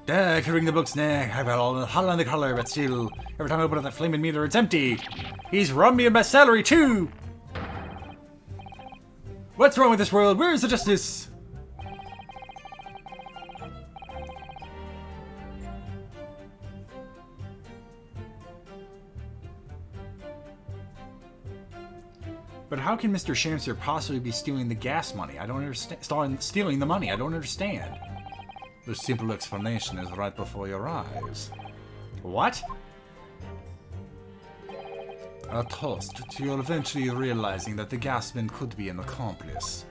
I could ring the book's neck. I've got all the hot on the collar, but still, every time I open up that flaming meter, it's empty. He's robbed me of my salary, too. What's wrong with this world? Where's the justice? But how can Mr. Shamster possibly be stealing the gas money? I don't understand. Stealing the money, I don't understand. The simple explanation is right before your eyes. What? A toast to your eventually realizing that the gasman could be an accomplice.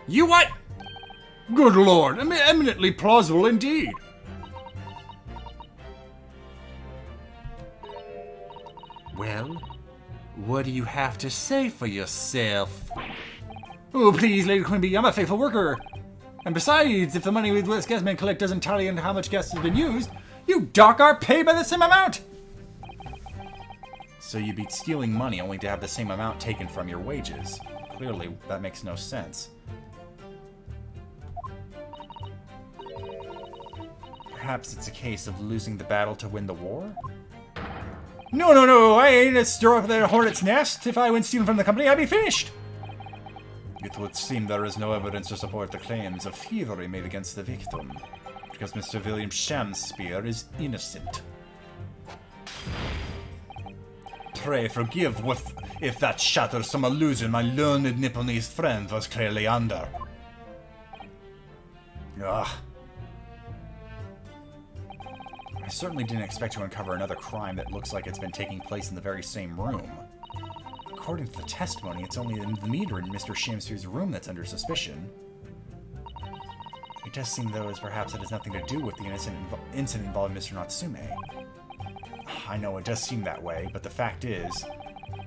You what? Good lord, eminently plausible indeed. Well, what do you have to say for yourself? Oh, please, Lady Quimby, I'm a faithful worker. And besides, if the money with West Gasman collect doesn't tally into how much gas has been used, you dock our pay by the same amount. So you'd be stealing money only to have the same amount taken from your wages. Clearly, that makes no sense. Perhaps it's a case of losing the battle to win the war? No, I ain't a stir up the hornet's nest. If I went stealing from the company, I'd be finished. It would seem there is no evidence to support the claims of thievery made against the victim, because Mr. William Shamspeare is innocent. Pray forgive if that shatters some illusion my learned Nipponese friend was clearly under. Ugh. I certainly didn't expect to uncover another crime that looks like it's been taking place in the very same room. According to the testimony, it's only the meter in Mr. Shamspeare's room that's under suspicion. It does seem, though, as perhaps it has nothing to do with the incident involving Mr. Natsume. I know it does seem that way, but the fact is,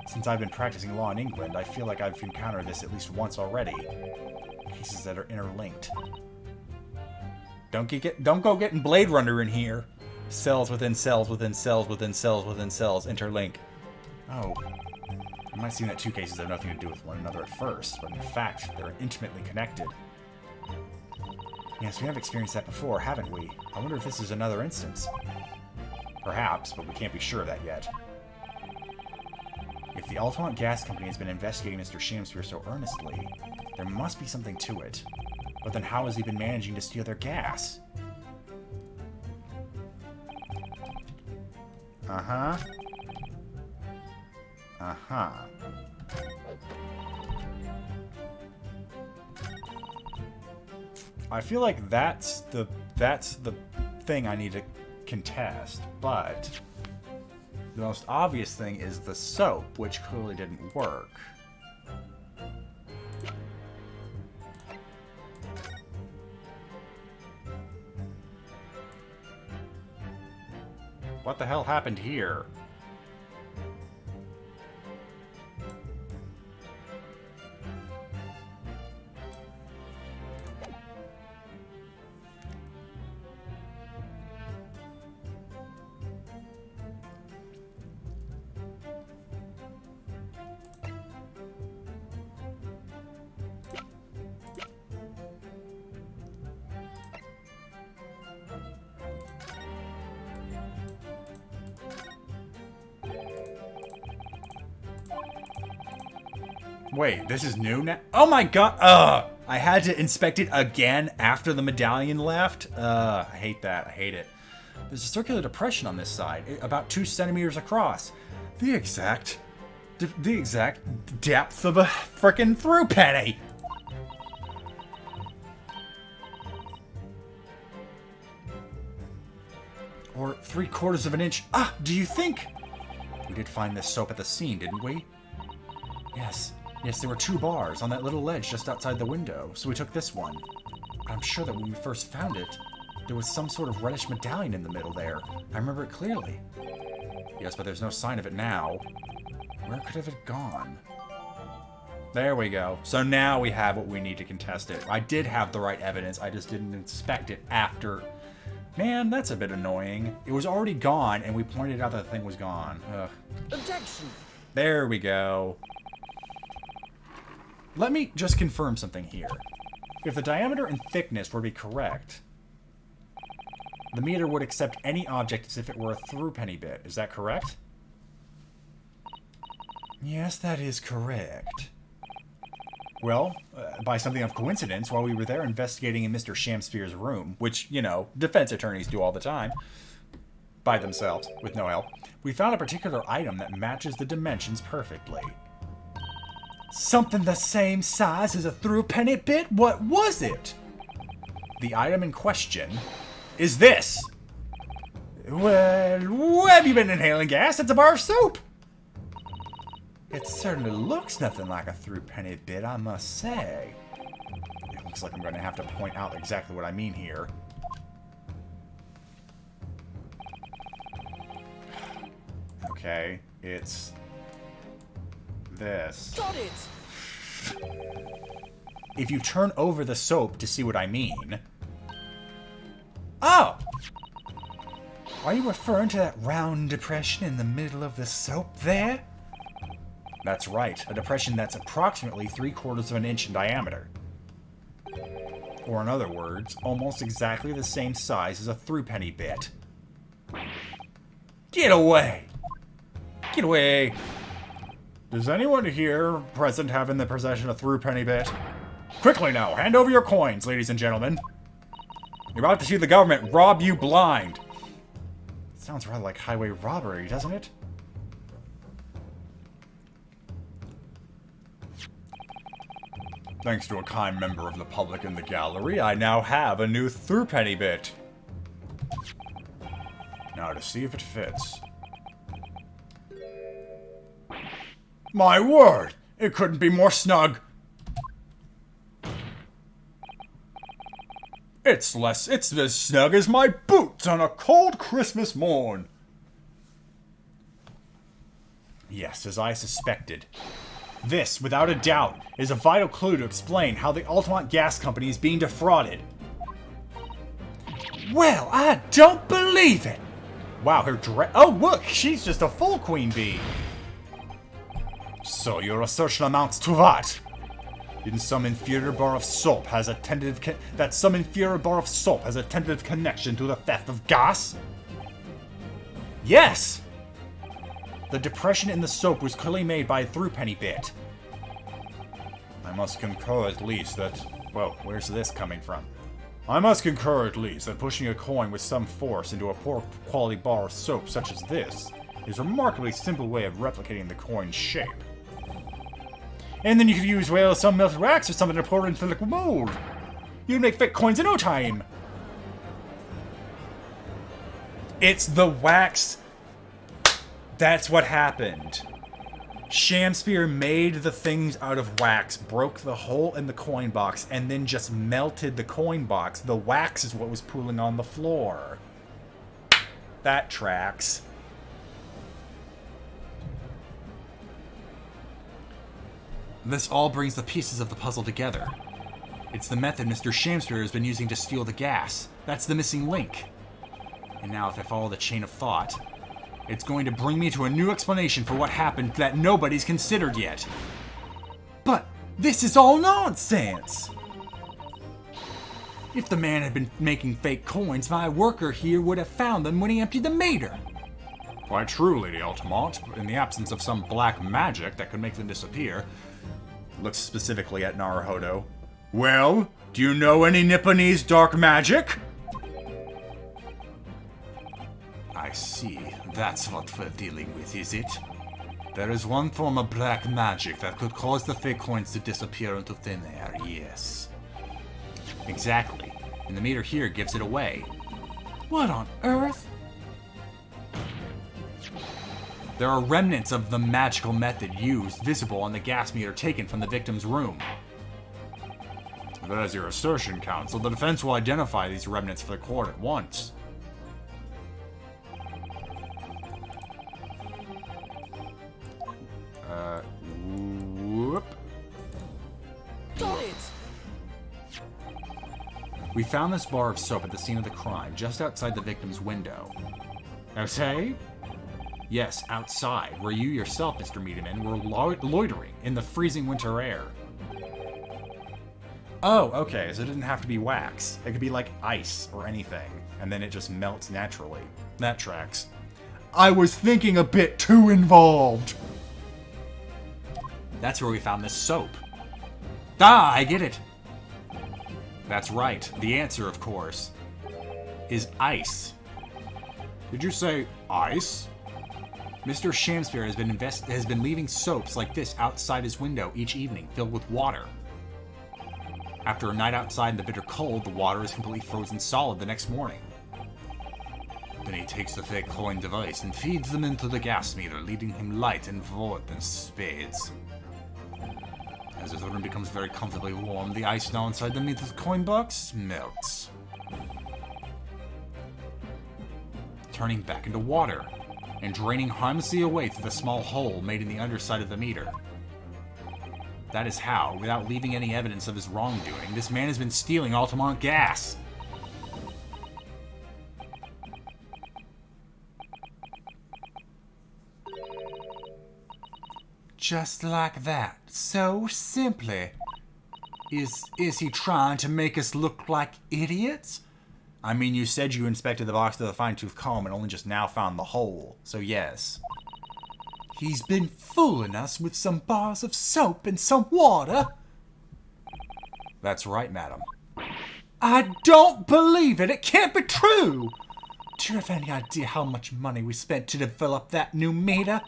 since I've been practicing law in England, I feel like I've encountered this at least once already. cases that are interlinked. Don't go getting Blade Runner in here. Cells within cells within cells within cells within cells interlink. Oh. It might seem that two cases have nothing to do with one another at first, but in fact, they're intimately connected. Yes, we have experienced that before, haven't we? I wonder if this is another instance. Perhaps, but we can't be sure of that yet. If the Altamont Gas Company has been investigating Mr. Shamsphere so earnestly, there must be something to it. But then how has he been managing to steal their gas? Uh-huh. Uh-huh. I feel like that's the thing I need to contest, but the most obvious thing is the soap, which clearly didn't work. What the hell happened here? Wait, this is new now? Oh my god! I had to inspect it again after the medallion left? I hate that. I hate it. There's a circular depression on this side, about 2 centimeters across. The exact depth of a frickin' through penny! Or 3/4 of an inch. Ah, do you think? We did find this soap at the scene, didn't we? Yes. Yes, there were 2 bars on that little ledge just outside the window, so we took this one. But I'm sure that when we first found it, there was some sort of reddish medallion in the middle there. I remember it clearly. Yes, but there's no sign of it now. Where could have it gone? There we go. So now we have what we need to contest it. I did have the right evidence, I just didn't inspect it after. Man, that's a bit annoying. It was already gone, and we pointed out that the thing was gone. Ugh. Objection! There we go. Let me just confirm something here. If the diameter and thickness were to be correct, the meter would accept any object as if it were a throughpenny bit. Is that correct? Yes, that is correct. Well, by something of coincidence, while we were there investigating in Mr. Shamsphere's room, which, you know, defense attorneys do all the time, by themselves, with no help, we found a particular item that matches the dimensions perfectly. Something the same size as a throughpenny bit? What was it? The item in question is this. Well, have you been inhaling gas? It's a bar of soap. It certainly looks nothing like a throughpenny bit, I must say. It looks like I'm going to have to point out exactly what I mean here. Okay, it's this. Got it! If you turn over the soap to see what I mean... Oh! Are you referring to that round depression in the middle of the soap there? That's right, a depression that's approximately 3/4 of an inch in diameter. Or in other words, almost exactly the same size as a throughpenny bit. Get away! Get away! Does anyone here present have in the possession a throughpenny bit? Quickly now, hand over your coins, ladies and gentlemen. You're about to see the government rob you blind. Sounds rather like highway robbery, doesn't it? Thanks to a kind member of the public in the gallery, I now have a new throughpenny bit. Now to see if it fits. My word! It couldn't be more snug! It's as snug as my boots on a cold Christmas morn! Yes, as I suspected. This, without a doubt, is a vital clue to explain how the Altamont Gas Company is being defrauded. Well, I don't believe it! Wow, her dress. Oh, look, she's just a full queen bee. So your assertion amounts to what? In some inferior bar of soap has a tentative connection to the theft of gas? Yes! The depression in the soap was clearly made by a threepenny bit. I must concur at least that... Well, where's this coming from? I must concur at least that pushing a coin with some force into a poor quality bar of soap such as this is a remarkably simple way of replicating the coin's shape. And then you could use, well, some melted wax or something to pour into the liquid mold. You'd make fake coins in no time. It's the wax. That's what happened. Shamspear made the things out of wax, broke the hole in the coin box, and then just melted the coin box. The wax is what was pooling on the floor. That tracks. This all brings the pieces of the puzzle together. It's the method Mr. Shamspear has been using to steal the gas. That's the missing link. And now if I follow the chain of thought, it's going to bring me to a new explanation for what happened that nobody's considered yet. But this is all nonsense! If the man had been making fake coins, my worker here would have found them when he emptied the meter. Quite true, Lady Altamont. In the absence of some black magic that could make them disappear. Looks specifically at Naruhodo. Well, do you know any Nipponese dark magic? I see. That's what we're dealing with, is it? There is one form of black magic that could cause the fake coins to disappear into thin air, yes. Exactly. And the meter here gives it away. What on earth? There are remnants of the magical method used visible on the gas meter taken from the victim's room. If that is your assertion, Counsel, the defense will identify these remnants for the court at once. Whoop. Got it! We found this bar of soap at the scene of the crime, just outside the victim's window. Outside? Yes, outside, where you yourself, Mr. Medeman, were loitering in the freezing winter air. Oh, okay, so it didn't have to be wax. It could be like ice or anything, and then it just melts naturally. That tracks. I was thinking a bit too involved! That's where we found this soap. Ah, I get it! That's right. The answer, of course, is ice. Did you say ice? Mr. Shamspear has been leaving soaps like this outside his window each evening, filled with water. After a night outside in the bitter cold, the water is completely frozen solid the next morning. Then he takes the fake coin device and feeds them into the gas meter, leaving him light and void in spades. As his room becomes very comfortably warm, the ice now inside the meter's coin box melts, turning back into water and draining harmlessly away through the small hole made in the underside of the meter. That is how, without leaving any evidence of his wrongdoing, this man has been stealing Altamont gas. Just like that, so simply. Is he trying to make us look like idiots? I mean, you said you inspected the box with a fine-tooth comb and only just now found the hole, so yes. He's been fooling us with some bars of soap and some water. That's right, madam. I don't believe it! It can't be true! Do you have any idea how much money we spent to develop that new meter?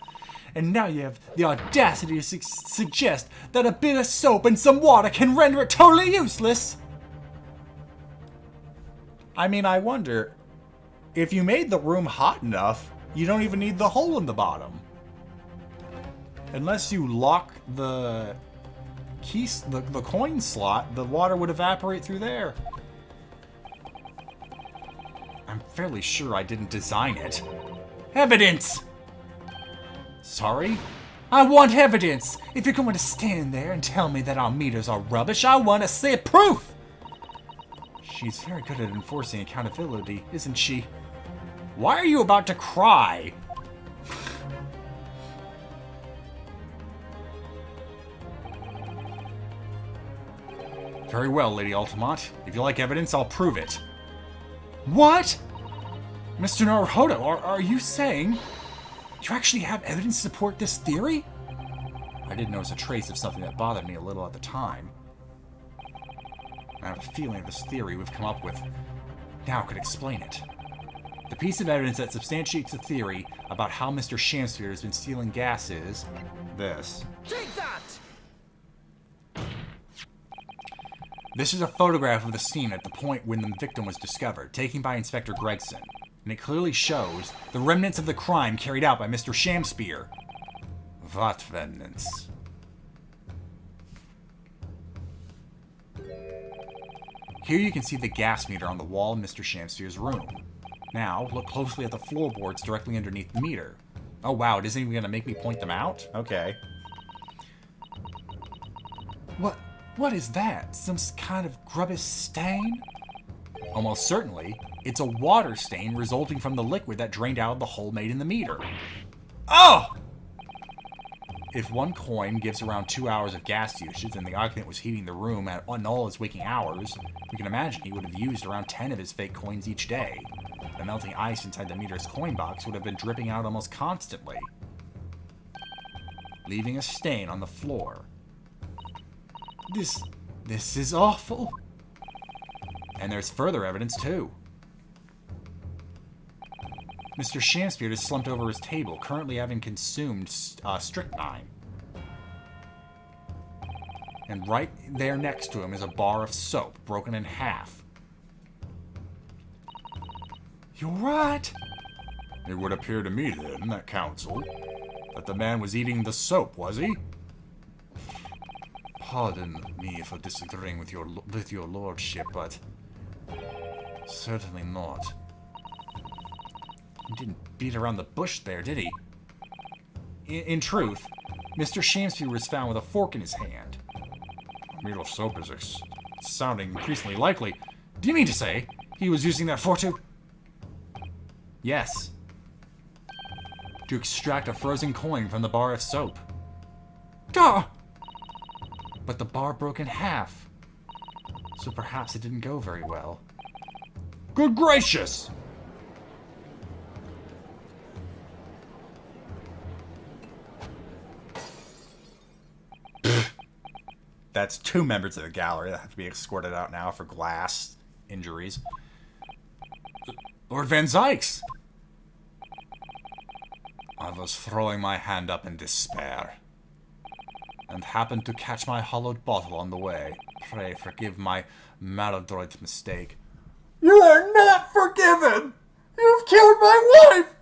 And now you have the audacity to suggest that a bit of soap and some water can render it totally useless? I mean, I wonder, if you made the room hot enough, you don't even need the hole in the bottom. Unless you lock the the coin slot, the water would evaporate through there. I'm fairly sure I didn't design it. Evidence! Sorry? I want evidence. If you're going to stand there and tell me that our meters are rubbish, I want to see proof. She's very good at enforcing accountability, isn't she? Why are you about to cry? Very well, Lady Altamont. If you like evidence, I'll prove it. What? Mr. Naruhodo, are you saying you actually have evidence to support this theory? I did notice a trace of something that bothered me a little at the time. I have a feeling this theory we've come up with now could explain it. The piece of evidence that substantiates the theory about how Mr. Shamsphere has been stealing gas is this. Take that! This is a photograph of the scene at the point when the victim was discovered, taken by Inspector Gregson, and it clearly shows the remnants of the crime carried out by Mr. Shamsphere. What remnants? Here you can see the gas meter on the wall in Mr. Shamsphere's room. Now, look closely at the floorboards directly underneath the meter. Oh wow, it isn't even going to make me point them out? Okay. What is that? Some kind of grubbish stain? Almost certainly, it's a water stain resulting from the liquid that drained out of the hole made in the meter. Oh! If one coin gives around 2 hours of gas usage and the occupant was heating the room on all his waking hours, we can imagine he would have used around 10 of his fake coins each day. The melting ice inside the meter's coin box would have been dripping out almost constantly, leaving a stain on the floor. This is awful. And there's further evidence, too. Mr. Shamsphere is slumped over his table, currently having consumed strychnine. And right there next to him is a bar of soap, broken in half. You're right. It would appear to me, then, that counsel, that the man was eating the soap, was he? Pardon me for disagreeing with your lordship, but certainly not. He didn't beat around the bush there, did he? In truth, Mr. Shamsphere was found with a fork in his hand. A meal of soap is sounding increasingly likely. Do you mean to say he was using that fork to... Yes. To extract a frozen coin from the bar of soap. Duh! But the bar broke in half. So perhaps it didn't go very well. Good gracious! That's 2 members of the gallery that have to be escorted out now for glass injuries. Lord Van Zykes! I was throwing my hand up in despair, and happened to catch my hollowed bottle on the way. Pray forgive my maladroit mistake. You are not forgiven! You've killed my wife!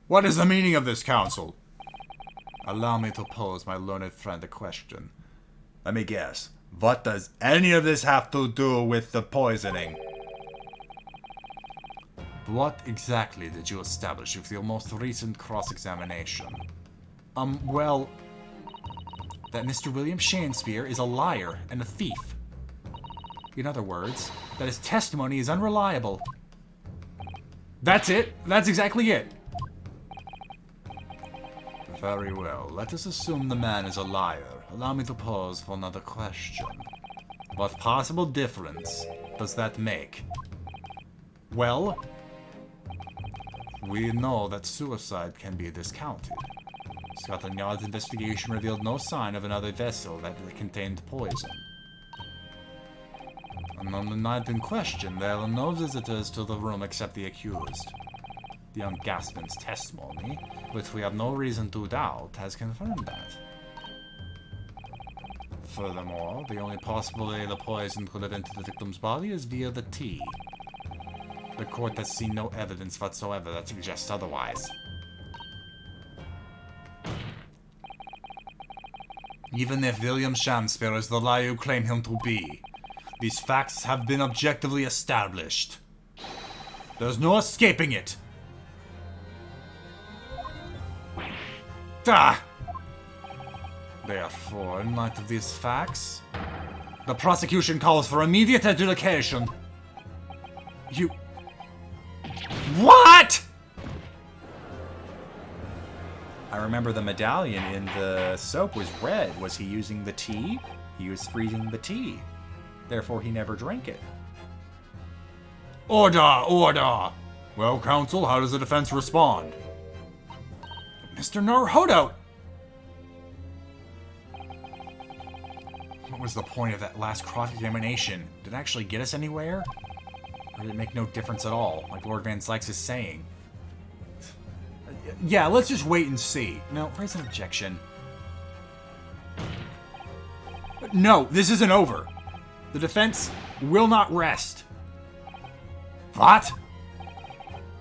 What is the meaning of this, counsel? Allow me to pose my learned friend a question. Let me guess. What does any of this have to do with the poisoning? What exactly did you establish with your most recent cross-examination? Well, that Mr. William Shamsphere is a liar and a thief. In other words, that his testimony is unreliable. That's it. That's exactly it. Very well. Let us assume the man is a liar. Allow me to pose for another question. What possible difference does that make? Well, we know that suicide can be discounted. Scotland Yard's investigation revealed no sign of another vessel that contained poison. And on the night in question, there were no visitors to the room except the accused. The young gasman's testimony, which we have no reason to doubt, has confirmed that. Furthermore, the only possible way the poison could have entered the victim's body is via the tea. The court has seen no evidence whatsoever that suggests otherwise. Even if William Shamsphere is the liar you claim him to be, these facts have been objectively established. There's no escaping it. Ah! Therefore, in light of these facts, the prosecution calls for immediate adjudication. You... What?! I remember the medallion in the soap was red. Was he using the tea? He was freezing the tea. Therefore, he never drank it. Order! Order! Well, counsel, how does the defense respond? Mr. Naruhodo! What was the point of that last cross-examination? Did it actually get us anywhere? Or did it make no difference at all, like Lord Van Sykes is saying? Yeah, let's just wait and see. No, raise an objection. No, this isn't over. The defense will not rest. What?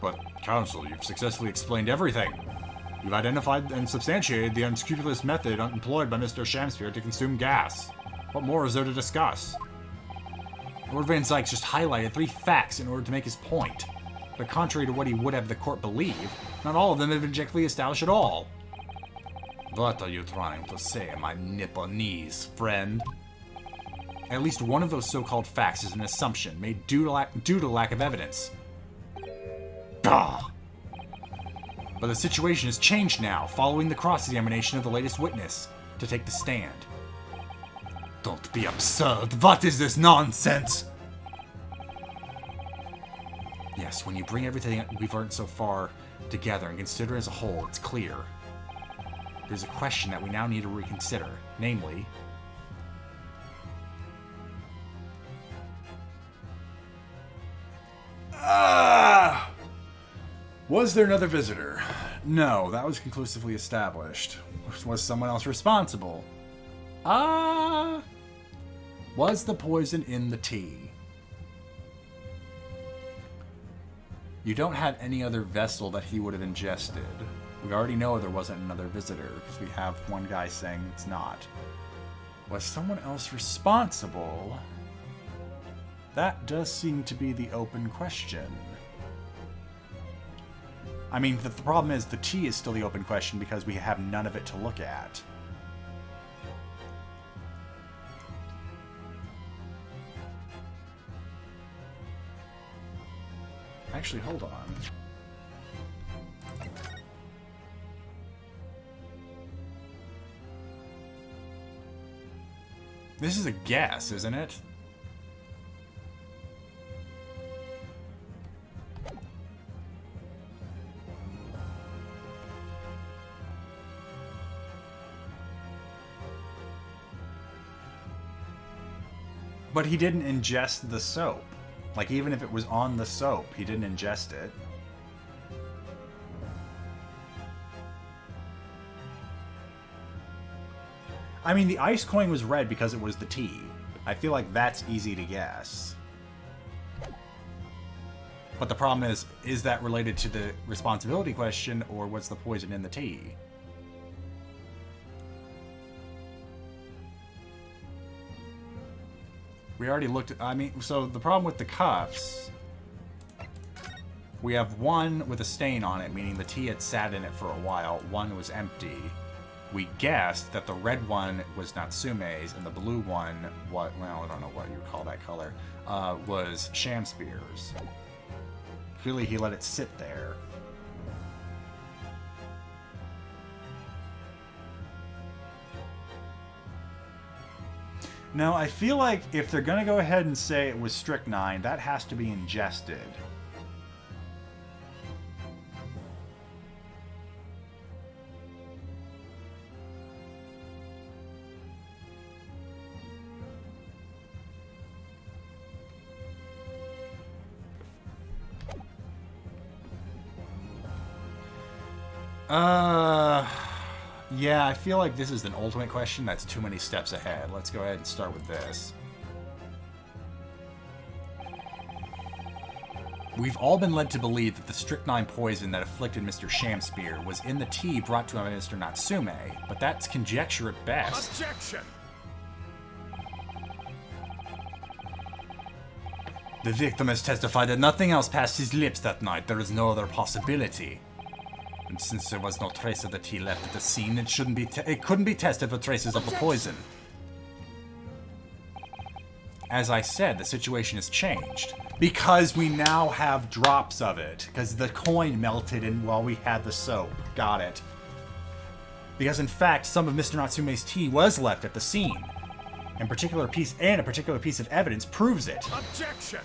But, counsel, you've successfully explained everything. You've identified and substantiated the unscrupulous method employed by Mr. Shamspeare to consume gas. What more is there to discuss? Lord Van Sykes just highlighted 3 facts in order to make his point. But contrary to what he would have the court believe, not all of them have been objectively established at all. What are you trying to say, my Nipponese friend? At least one of those so-called facts is an assumption made due to lack of evidence. Bah! But the situation has changed now, following the cross-examination of the latest witness to take the stand. Don't be absurd. What is this nonsense? Yes, when you bring everything we've learned so far together and consider as a whole, it's clear. There's a question that we now need to reconsider, namely... Was there another visitor? No, that was conclusively established. Was someone else responsible? Was the poison in the tea? You don't have any other vessel that he would have ingested. We already know there wasn't another visitor, because we have one guy saying it's not. Was someone else responsible? That does seem to be the open question. I mean, the problem is the tea is still the open question because we have none of it to look at. Actually, hold on. This is a guess, isn't it? But he didn't ingest the soap. Like, even if it was on the soap, he didn't ingest it. I mean, the ice coin was red because it was the tea. I feel like that's easy to guess. But the problem is that related to the responsibility question, or what's the poison in the tea? We already looked at, I mean, so the problem with the cups, we have one with a stain on it, meaning the tea had sat in it for a while. One was empty. We guessed that the red one was Natsume's and the blue one, well, I don't know what you would call that color, was Shamspeare's. Clearly he let it sit there. No, I feel like if they're going to go ahead and say it was strychnine, that has to be ingested. Yeah, I feel like this is an ultimate question that's too many steps ahead. Let's go ahead and start with this. We've all been led to believe that the strychnine poison that afflicted Mr. Shamspeare was in the tea brought to him by Mr. Natsume, but that's conjecture at best. Objection! The victim has testified that nothing else passed his lips that night. There is no other possibility. And since there was no trace of the tea left at the scene, it couldn't be tested for traces of the poison. As I said, the situation has changed. Because we now have drops of it. Because the coin melted in while we had the soap. Got it. Because in fact, some of Mr. Natsume's tea was left at the scene. And a particular piece of evidence proves it. Objection!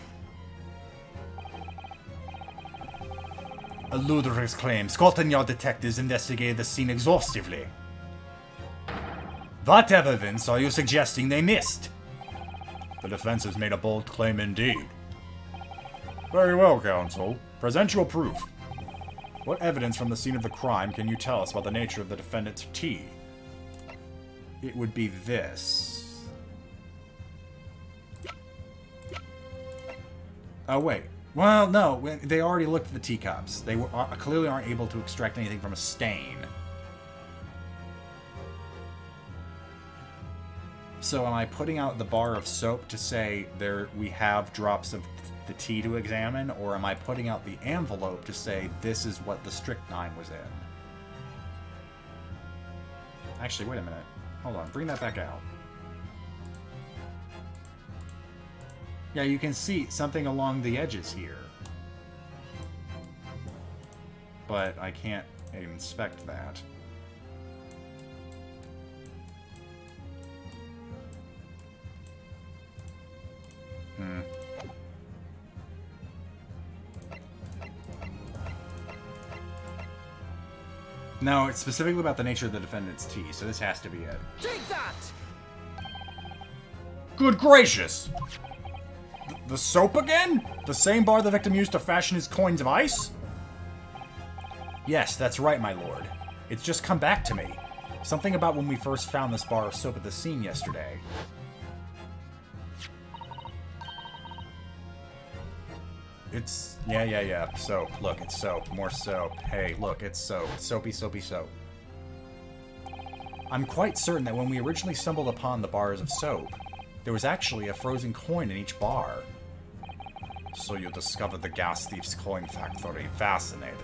A ludicrous claim. Scotland Yard detectives investigated the scene exhaustively. What evidence are you suggesting they missed? The defense has made a bold claim indeed. Very well, counsel. Present your proof. What evidence from the scene of the crime can you tell us about the nature of the defendant's tea? It would be this. Oh, wait. Well, no. They already looked at the teacups. They clearly aren't able to extract anything from a stain. So am I putting out the bar of soap to say we have drops of the tea to examine, or am I putting out the envelope to say this is what the strychnine was in? Actually, wait a minute. Hold on, bring that back out. Yeah, you can see something along the edges here. But I can't inspect that. No, it's specifically about the nature of the defendant's tea, so this has to be it. Take that! Good gracious! The soap again? The same bar the victim used to fashion his coins of ice? Yes, that's right, my lord. It's just come back to me. Something about when we first found this bar of soap at the scene yesterday. It's... Yeah. Soap. Look, it's soap. More soap. Hey, look, it's soap. Soapy, soapy, soap. I'm quite certain that when we originally stumbled upon the bars of soap, there was actually a frozen coin in each bar. So you discovered the gas thief's coin factory. Fascinating.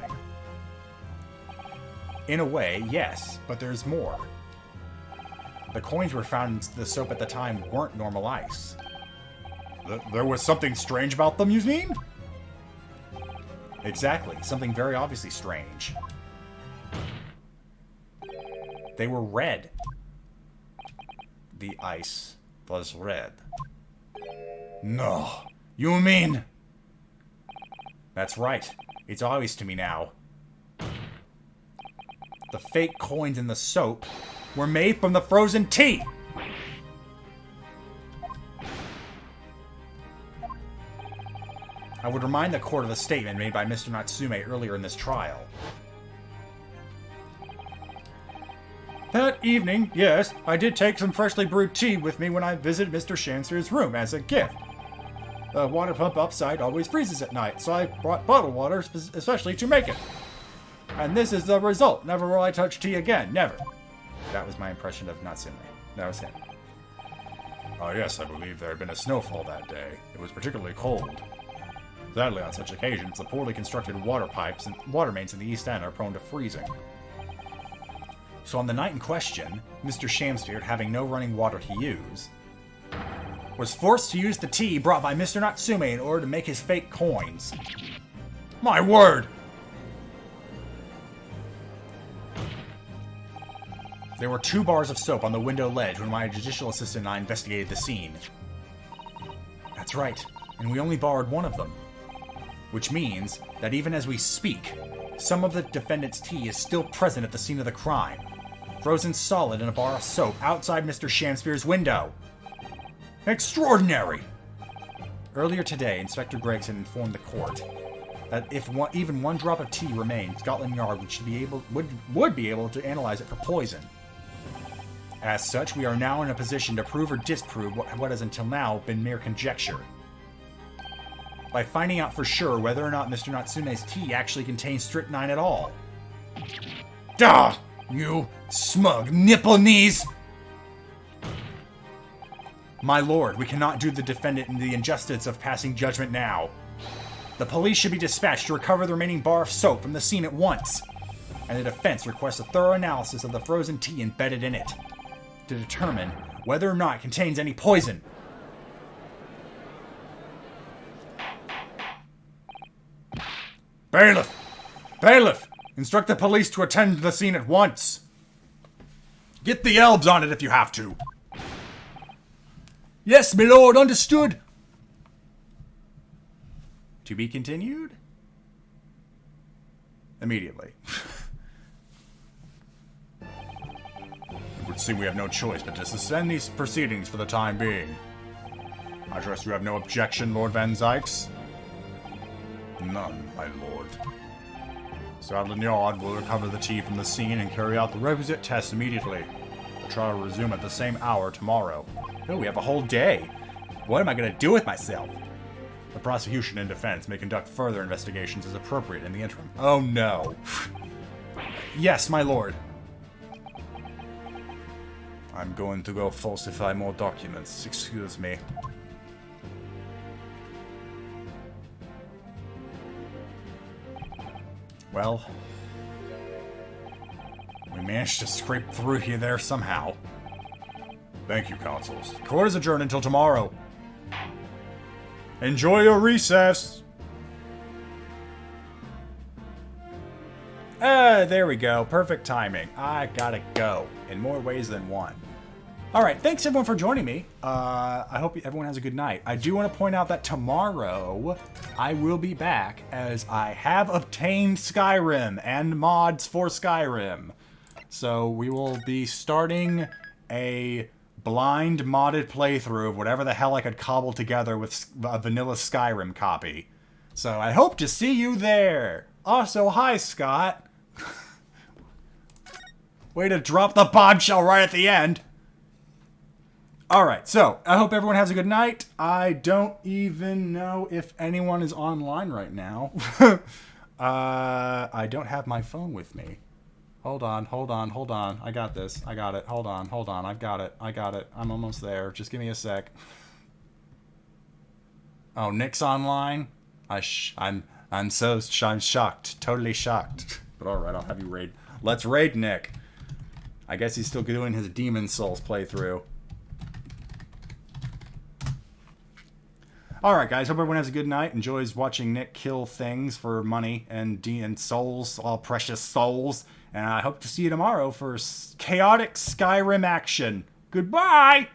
In a way, yes, but there's more. The coins were found in the soap at the time weren't normal ice. There was something strange about them, you mean? Exactly, something very obviously strange. They were red. The ice was red. No, you mean... That's right. It's obvious to me now. The fake coins in the soap were made from the frozen tea! I would remind the court of a statement made by Mr. Natsume earlier in this trial. That evening, yes, I did take some freshly brewed tea with me when I visited Mr. Shamster's room as a gift. The water pump upside always freezes at night, so I brought bottled water especially to make it. And this is the result. Never will I touch tea again. Never. That was my impression of Natsume. That was him. Oh yes, I believe there had been a snowfall that day. It was particularly cold. Sadly, on such occasions, the poorly constructed water pipes and water mains in the East End are prone to freezing. So on the night in question, Mr. Shamster, having no running water to use, was forced to use the tea brought by Mr. Natsume in order to make his fake coins. My word! There were 2 bars of soap on the window ledge when my judicial assistant and I investigated the scene. That's right, and we only borrowed one of them. Which means that even as we speak, some of the defendant's tea is still present at the scene of the crime, frozen solid in a bar of soap outside Mr. Shamspeare's window. Extraordinary! Earlier today, Inspector Gregson informed the court that if even one drop of tea remained, Scotland Yard would be able to analyze it for poison. As such, we are now in a position to prove or disprove what has until now been mere conjecture. By finding out for sure whether or not Mr. Natsume's tea actually contains strychnine at all. Duh! You smug nipple-knees! My lord, we cannot do the defendant the injustice of passing judgment now. The police should be dispatched to recover the remaining bar of soap from the scene at once. and the defense requests a thorough analysis of the frozen tea embedded in it to determine whether or not it contains any poison. Bailiff! Bailiff! Instruct the police to attend to the scene at once. Get the elves on it if you have to. Yes, my lord, understood. To be continued? Immediately. It would seem we have no choice but to suspend these proceedings for the time being. I trust you have no objection, Lord Van Zykes? None, my lord. Scotland Yard will recover the tea from the scene and carry out the requisite tests immediately. The trial will resume at the same hour tomorrow. Oh, we have a whole day. What am I going to do with myself? The prosecution and defense may conduct further investigations as appropriate in the interim. Oh no. Yes, my lord. I'm going to go falsify more documents. Excuse me. Well, we managed to scrape through here there somehow. Thank you, consuls. Court is adjourned until tomorrow. Enjoy your recess. There we go. Perfect timing. I gotta go in more ways than one. Alright, thanks everyone for joining me. I hope everyone has a good night. I do want to point out that tomorrow I will be back as I have obtained Skyrim and mods for Skyrim. So we will be starting a blind modded playthrough of whatever the hell I could cobble together with a vanilla Skyrim copy. So I hope to see you there. Also, hi Scott. Way to drop the bombshell right at the end. Alright, so I hope everyone has a good night. I don't even know if anyone is online right now. I don't have my phone with me. Hold on. I got this. I got it. Hold on. I've got it. I'm almost there. Just give me a sec. Oh, Nick's online? I'm shocked. Totally shocked. But alright, I'll have you raid. Let's raid Nick. I guess he's still doing his Demon Souls playthrough. Alright guys, hope everyone has a good night, enjoys watching Nick kill things for money and souls, all precious souls, and I hope to see you tomorrow for chaotic Skyrim action. Goodbye!